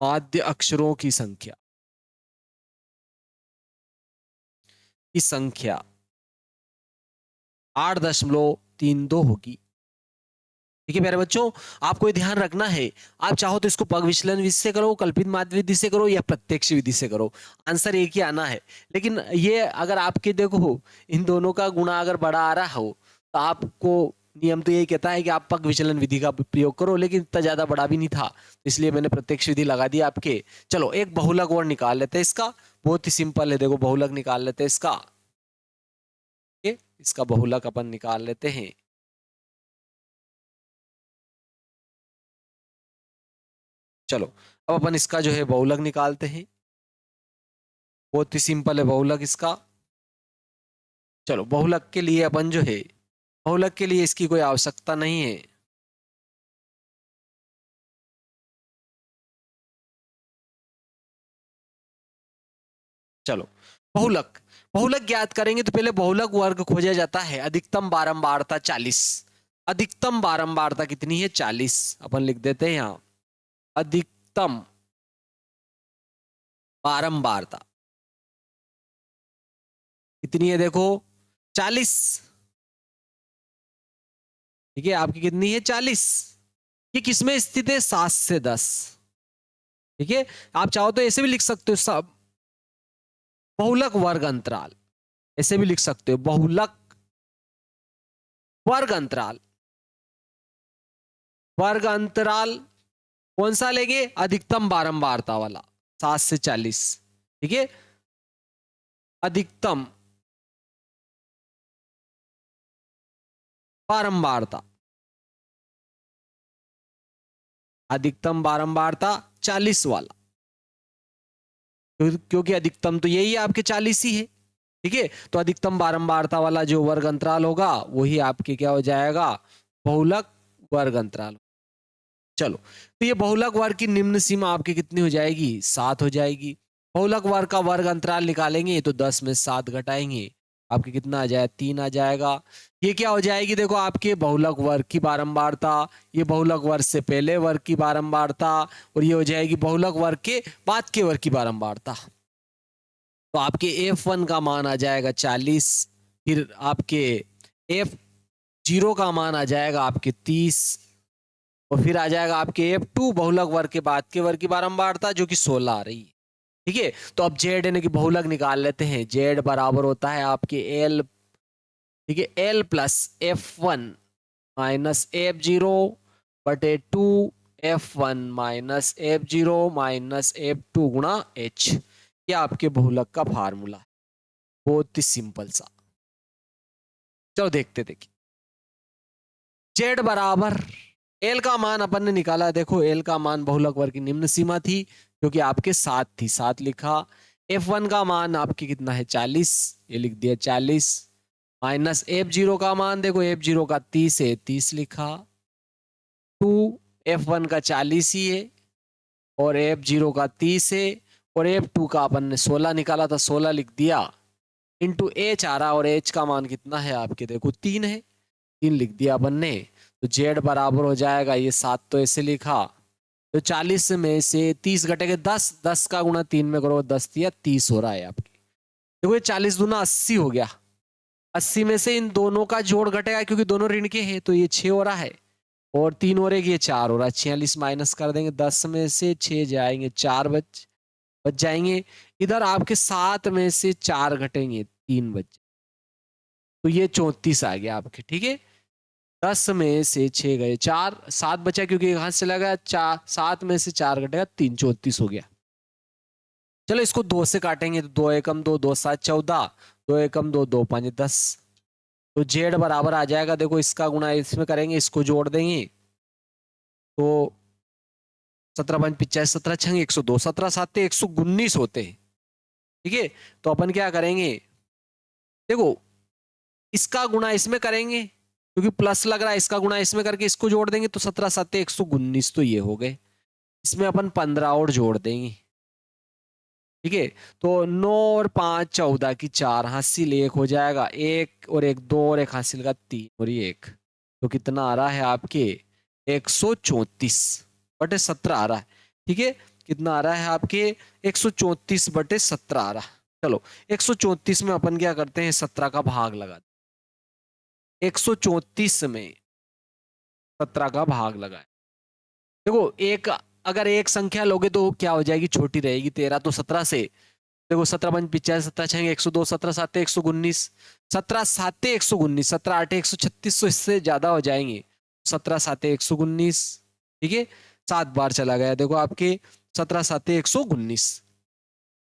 माध्य अक्षरों की संख्या, की संख्या 8.32 होगी, ठीक है प्यारे बच्चों, आपको ये ध्यान रखना है, आप चाहो तो इसको पग विचलन विधि से करो, कल्पित माध्य विधि से करो, या प्रत्यक्ष विधि से करो, आंसर एक ही आना है, लेकिन ये अगर आपके देखो इन दोनों का गुणा अगर बड़ा आ रहा हो, तो आपको नियम तो यही कहता है कि आप पग विचलन विधि का प्रयोग करो, लेकिन इतना ज्यादा बड़ा भी नहीं था, तो इसलिए मैंने प्रत्यक्ष विधि लगा दी आपके। चलो एक बहुलक और निकाल लेते हैं इसका, बहुत ही सिंपल है। देखो बहुलक निकाल लेते हैं इसका, इसका बहुलक अपन निकाल लेते हैं। चलो अब अपन इसका जो है बहुलक निकालते हैं, बहुत ही सिंपल है बहुलक इसका। चलो बहुलक के लिए अपन जो है, बहुलक के लिए इसकी कोई आवश्यकता नहीं है। चलो बहुलक, बहुलक ज्ञात करेंगे तो पहले बहुलक वर्ग खोजा जाता है। अधिकतम बारंबारता 40, अधिकतम बारंबारता कितनी है 40, अपन लिख देते हैं यहां अधिकतम बारंबारता कितनी है, देखो 40। ठीक है, आपकी कितनी है 40। ये किसमें स्थित है, 7 से 10। ठीक है, आप चाहो तो ऐसे भी लिख सकते हो सब, बहुलक वर्ग अंतराल, ऐसे भी लिख सकते हो बहुलक वर्ग अंतराल। वर्ग अंतराल कौन सा लेंगे, अधिकतम बारंबारता वाला 7 से 40। ठीक है, अधिकतम बारंबारता, अधिकतम बारंबारता 40 वाला, क्योंकि अधिकतम तो यही है आपके 40 ही है। ठीक है, तो अधिकतम बारंबारता वाला जो वर्ग अंतराल होगा वही आपके क्या हो जाएगा, बहुलक वर्ग अंतराल। चलो तो ये बहुलक वर्ग की निम्न सीमा आपकी कितनी हो जाएगी, 7 हो जाएगी। बहुलक वर्ग का वर्ग अंतराल निकालेंगे तो 10 में 7 घटाएंगे, आपके कितना आ जाएगा, 3 आ जाएगा। ये क्या हो जाएगी, देखो आपके बहुलक वर्ग की बारंबारता, ये बहुलक वर्ग से पहले वर्ग की बारंबारता, और ये हो जाएगी बहुलक वर्ग के बाद के वर्ग की बारंबारता। तो आपके F1 का मान आ जाएगा 40, फिर आपके F0 का मान आ जाएगा आपके 30, और फिर आ जाएगा आपके F2 बहुलक वर्ग के बाद के वर्ग की बारंबारता जो कि 16 आ रही है। ठीक है, तो अब जेड यानी कि बहुलक निकाल लेते हैं। जेड बराबर होता है आपके एल, ठीक है, L plus F1 minus F0 बटे 2 F1 minus F0 minus F2 गुणा H। ये आपके बहुलक का फार्मूला है, बहुत ही सिंपल सा। चलो देखते देखिए, जेड बराबर एल का मान अपन ने निकाला, देखो एल का मान बहुलक वर्ग की निम्न सीमा थी जो कि आपके 7 थी, 7 लिखा। F1 का मान आपके कितना है 40, ये लिख दिया 40, माइनस F0 का मान, देखो F0 का 30 है, 30 लिखा। 2 F1 का 40 ही है, और F0 का 30 है, और F2 का अपन ने 16 निकाला था, 16 लिख दिया, इंटू H आ रहा, और H का मान कितना है आपके, देखो 3 है, 3 लिख दिया अपन ने। तो जेड बराबर हो जाएगा, ये 7 तो ऐसे लिखा, तो 40 में से 30 घटेगा 10, 10 का गुणा 3 में करो, 10 दिया 30 हो रहा है आपके। देखो ये 40 दूना 80 हो गया, 80 में से इन दोनों का जोड़ घटेगा क्योंकि दोनों ऋण के हैं, तो ये 6 हो रहा है, और 3 हो रहे, ये 4 हो रहा है। 46 माइनस कर देंगे, 10 में से 6 जाएंगे, 4 बच जाएंगे। इधर आपके 7 में से 4 घटेंगे, 3 बच, तो ये 34 आ गया आपके। ठीक है, 10 में से 6 गए, 4, 7 बचा क्योंकि यहां से लगा 4, 7 में से 4 घटेगा 3, 34 हो गया। चलो इसको 2 से काटेंगे तो 2 एकम 2, 2 7 14, 2 एकम 2, 2 5 10। तो जेड बराबर आ जाएगा, देखो इसका गुणा इसमें करेंगे, इसको जोड़ देंगे तो 17 5 85, 17 छंग 102, 17 7 119 होते हैं। ठीक है, तो अपन क्या करेंगे, देखो इसका गुणा इसमें करेंगे क्योंकि प्लस लग रहा है, इसका गुणा इसमें करके इसको जोड़ देंगे तो 17 7 119 तो ये हो गए, इसमें अपन 15 और जोड़ देंगे। ठीक है, तो 9 और 5 14 की 4 हासिल 1 हो जाएगा, 1 और 1 2 और 1 हासिल का 3 और ये 1, तो कितना आ रहा है आपके 134 बटे 17 आ रहा है। ठीक है, कितना आ रहा है आपके 134 बटे 17 आ रहा है। चलो 134 में अपन क्या करते हैं, 17 का भाग लगा, 134 में 17 का भाग लगाए। देखो एक, अगर एक संख्या लोगे तो क्या हो जाएगी, छोटी रहेगी, 13 तो 17 से देखो 17 5 85 17 6 102 17 7 119 17 7 119 17 8 136 तो इससे ज्यादा हो जाएंगे। 17 7 119 ठीक है, 7 बार चला गया देखो आपके 17 7 119।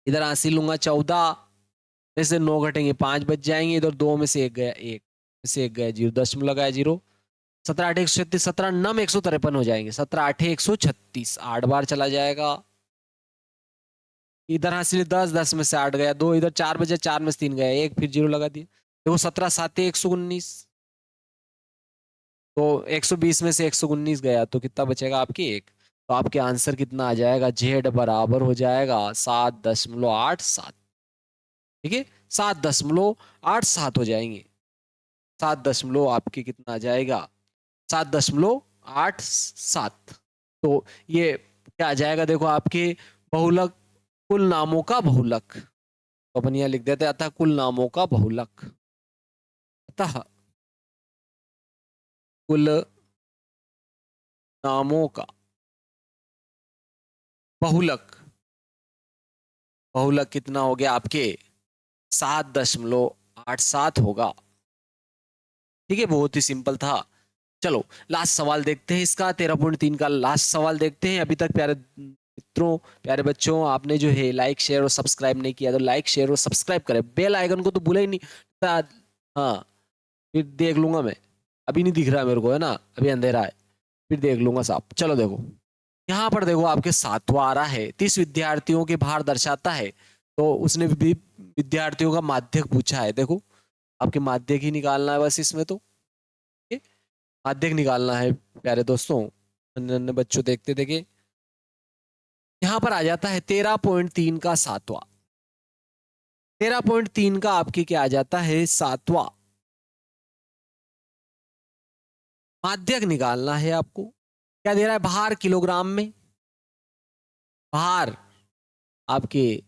इधर हासिल लूंगा 14 में से 9 घटेंगे 5 बच जाएंगे, इधर 2 में से 1 गया, 1 में से 1 गया 0, 10 में लगाया 0। 17 8 136 17 9 153 हो जाएंगे, 17 8 136 8 बार चला जाएगा। इधर हासिल 10 10 में से 8 गया 2, इधर 4 बजे 4 में से 3 गया 1, फिर 0 लगा दिया। देखो 17 7 119 तो 120 में से 119 गया तो कितना बचेगा आपकी 1। तो आपके आंसर कितना आ जाएगा, जेड बराबर हो जाएगा 7.87। ठीक है, 7.87 हो जाएंगे। 7 आपके कितना आ जाएगा, 7.87। तो ये क्या आ जाएगा देखो आपके बहुलक, कुल नामों का बहुलक। तो अपन यहां लिख देते अतः कुल नामों का बहुलक, अतः कुल नामों का बहुलक। बहुलक कितना हो गया आपके 7.87 होगा। ठीक है, बहुत ही सिंपल था। चलो लास्ट सवाल देखते हैं इसका, 13.3 का लास्ट सवाल देखते हैं। अभी तक प्यारे मित्रों, प्यारे बच्चों, आपने जो है लाइक शेयर और सब्सक्राइब नहीं किया तो लाइक शेयर और सब्सक्राइब करें, बेल आइकन को तो भूला ही नहीं। हाँ, फिर देख लूंगा मैं, अभी नहीं दिख रहा मेरे को, है ना, अभी अंधेरा है, फिर देख लूंगा साहब। चलो देखो यहाँ पर देखो आपके 7वां आ रहा है, 30 विद्यार्थियों के भार दर्शाता है। तो उसने भी विद्यार्थियों का माध्यक पूछा है। देखो आपके माध्यक ही निकालना है बस इसमें, तो माध्यक निकालना है प्यारे दोस्तों, अन्य बच्चों देखते देखे। यहां पर आ जाता है 13.3 का 7वां। 13.3 का आपके क्या आ जाता है 7वां, माध्यक निकालना है आपको। क्या दे रहा है, भार किलोग्राम में, भार आपके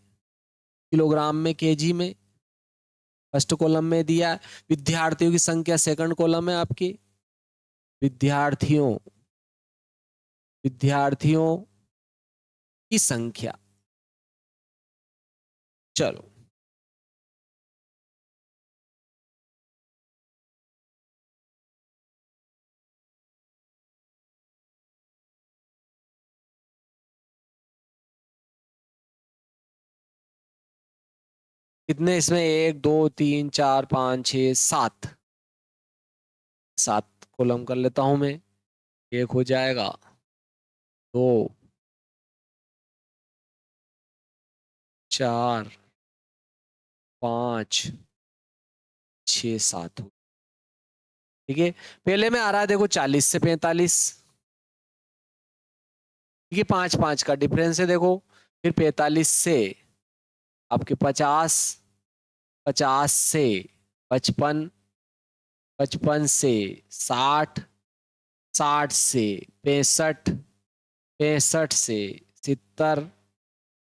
किलोग्राम में, केजी में फर्स्ट कॉलम में दिया है। विद्यार्थियों की संख्या सेकंड कॉलम है आपकी, विद्यार्थियों विद्यार्थियों की संख्या। चलो कितने इसमें, 1 2 3 4 5 6 7, 7 कॉलम कर लेता हूं मैं। एक हो जाएगा, 2 4 5 6 7। ठीक है, पहले में आ रहा है देखो 40 से 45। ठीक है, 5 5 का डिफरेंस है देखो। फिर 45 से आपके 50, 50 से 55, 55 से 60, 60 से 65, 65 से 70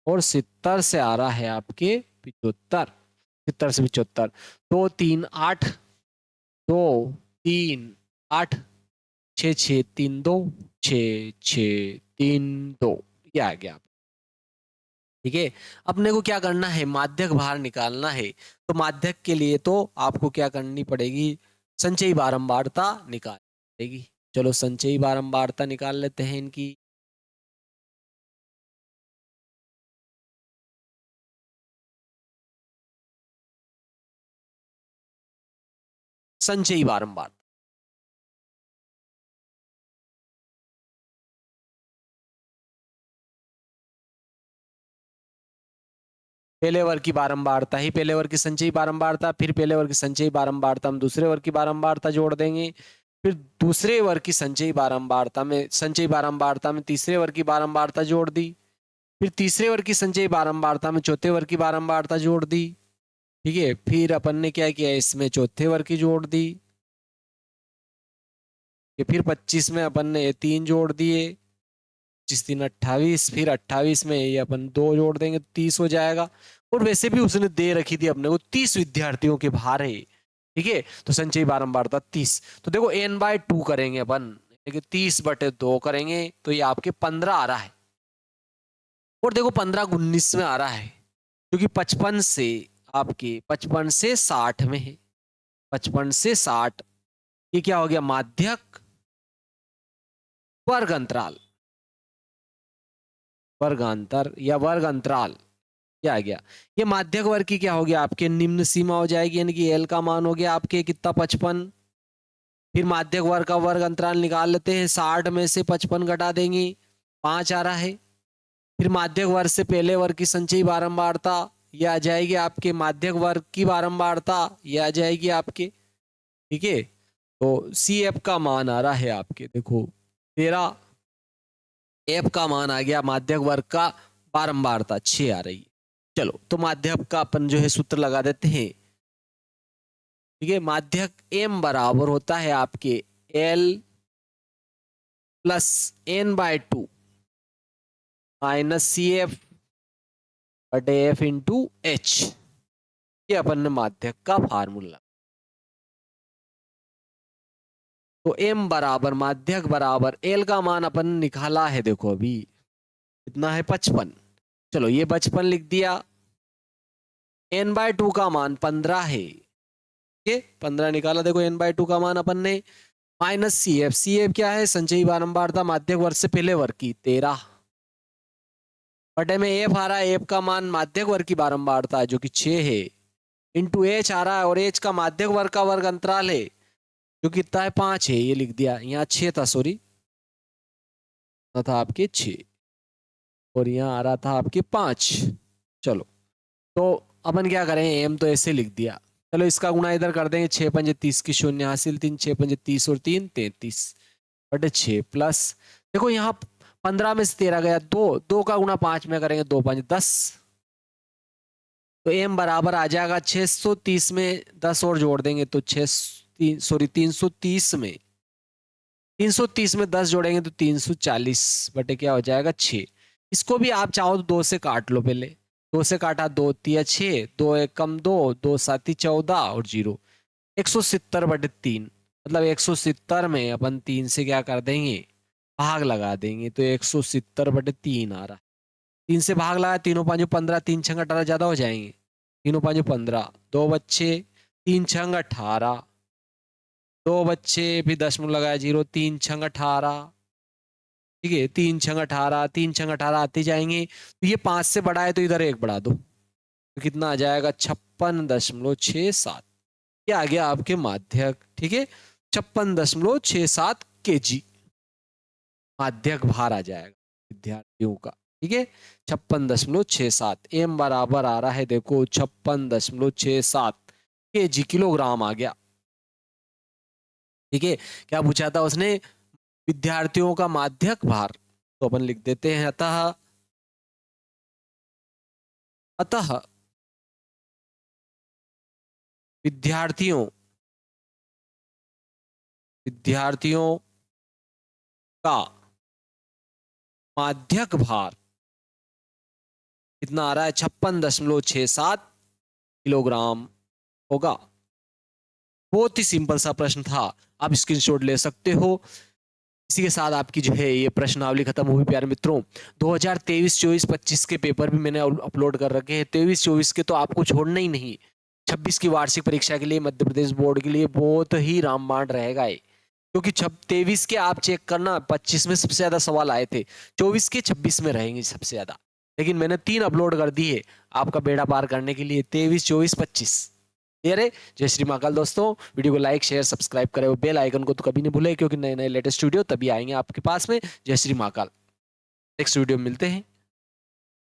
और 70 से आ रहा है आपके 75, 70 से 75। 2 3 8, 2 3 8, 6 6 3 2, 6 6 3 2, ये आ गया। ठीक है, अपने को क्या करना है, माध्यक भार निकालना है। तो माध्यक के लिए तो आपको क्या करनी पड़ेगी, संचयी बारंबारता निकाल पड़ेगी। चलो संचयी बारंबारता निकाल लेते हैं इनकी। संचयी बारंबार, पहले वर्ग की बारंबारता ही पहले वर्ग की संचयी बारंबारता, फिर पहले वर्ग की संचयी बारंबारता हम दूसरे वर्ग की बारंबारता जोड़ देंगे, फिर दूसरे वर्ग की संचयी बारंबारता में तीसरे वर्ग की बारंबारता जोड़ दी, फिर तीसरे वर्ग की संचयी बारंबारता में चौथे वर्ग की बारंबारता जोड़ दी। ठीक है, फिर अपन ने क्या किया, इसमें चौथे वर्ग की जोड़ दी, फिर 25 में अपन ने 3 जोड़ दिए, 25 3 28, फिर 28 में ये अपन 2 जोड़ देंगे, 30 हो जाएगा। और वैसे भी उसने दे रखी थी अपने को 30 विद्यार्थियों के भार है। ठीक है, तो संचयी बारंबारता 30। तो देखो n/2 करेंगे अपन, 30/2 करेंगे तो ये आपके 15 आ रहा है। और देखो 15 19 में आ रहा है, क्योंकि 55 से आपके 55 से 60 में है, 55 से 60, ये क्या हो गया, माध्यक वर्ग अंतराल, वर्गांतर या वर्ग अंतराल, क्या आ गया, ये माध्यक वर्ग की क्या हो गया, आपके निम्न सीमा हो जाएगी, यानी कि एल का मान हो गया आपके कितना, 55। फिर माध्यक वर्ग का वर्ग अंतराल निकाल लेते हैं, 60 में से 55 घटा देंगे, 5 आ रहा है। फिर माध्यक वर्ग से पहले वर्ग की संचयी बारंबारता, ये आ जाएगी आपके माध्यक वर्ग की बारंबारता, ये आ जाएगी आपके, ठीक है। तो सी एफ का मान आ रहा है आपके, देखो 13, एफ का मान आ गया माध्यक वर्ग का बारंबारता 6 आ रही है। चलो तो माध्यक का अपन जो है सूत्र लगा देते हैं, ठीक है। माध्यक एम बराबर होता है आपके L plus n/2 minus C F बटे एफ इंटू एच, ये अपन ने माध्यक का फार्मूला। तो m बराबर माध्यक बराबर l का मान अपन निकाला है, देखो अभी कितना है 55, चलो ये 55 लिख दिया, n/2 का मान 15 है, ठीक है 15 निकाला, देखो n/2 का मान अपन ने, माइनस सी एफ क्या है, संचयी बारंबारता माध्यक वर्ग से पहले वर्ग की 13, बटे में एफ आ रहा है, एफ का मान माध्यक वर्ग की बारंबारता है जो कि 6 है, इंटू एच आ रहा है, और एच का माध्यक वर्ग का वर्ग अंतराल है जो कितना है 5 है, ये लिख दिया, यहाँ 6 था, सॉरी था आपके 6 और यहाँ आ रहा था आपके 5। चलो तो अपन क्या करें, एम तो ऐसे लिख दिया, चलो इसका गुणा इधर कर देंगे, 6 पंजे 30 की शून्य हासिल, 3 6 पंजे 30 और 3 33 बटे 6 प्लस, देखो यहाँ 15 में से 13 गया, 2 का गुणा 5 में करेंगे, 2 5 10, तो एम बराबर आ जाएगा 630 में 10 और जोड़ देंगे तो 330 में 10 जोड़ेंगे तो 340 बटे क्या हो जाएगा 6। इसको भी आप चाहो तो 2 से काट लो, पहले 2 से काटा, 2 3 6, 2 1 कम 2, 2 7 14 और 0, 170 बटे 3, मतलब 170 में अपन 3 से क्या कर देंगे, भाग लगा देंगे, तो 170 बटे 3 आ रहा है, 3 से भाग लगा, तीनों 5 15, 3 6 18 ज्यादा हो जाएंगे, तीनों 5 15, 2 बच्चे, 3 6 18, 2 बच्चे, फिर 10 में लगाया 0, 3 6 18, ठीक है 3 6 18, 3 6 18 आते जाएंगे, तो ये 5 से बड़ा है तो इधर 1 बढ़ा दो, तो कितना आ जाएगा 56.67, ये आ गया आपके माध्यक, ठीक है 56.67 kg माध्यक भार आ जाएगा विद्यार्थियों का, ठीक है 56.67, एम बराबर आ रहा है देखो 56.67 kg, किलोग्राम आ गया, ठीक है। क्या पूछा था उसने, विद्यार्थियों का माध्यक भार, तो अपन लिख देते हैं अतः विद्यार्थियों का माध्यक भार कितना आ रहा है, 56.67 किलोग्राम होगा। बहुत ही सिंपल सा प्रश्न था, आप स्क्रीनशॉट ले सकते हो। इसी के साथ आपकी जो है ये प्रश्नावली खत्म हुई प्यारे मित्रों। 2023 24 25 के पेपर भी मैंने अपलोड कर रखे हैं, 23 24 के तो आपको छोड़ना ही नहीं, 26 की वार्षिक परीक्षा के लिए मध्य प्रदेश बोर्ड के लिए बहुत ही रामबाण रहेगा ये, क्योंकि 23 के आप चेक करना, 25 में सबसे ज्यादा सवाल आए थे, 24 के 26 में रहेंगे सबसे ज्यादा, लेकिन मैंने 3 अपलोड कर दिए आपका बेड़ा पार करने के लिए, 23 24 25। क्लियर है? जय श्री महाकाल दोस्तों, वीडियो को लाइक शेयर सब्सक्राइब करें, वो बेल आइकन को तो कभी नहीं भूले, क्योंकि नए नए लेटेस्ट वीडियो तभी आएंगे आपके पास में। जय श्री महाकाल, नेक्स्ट वीडियो में मिलते हैं।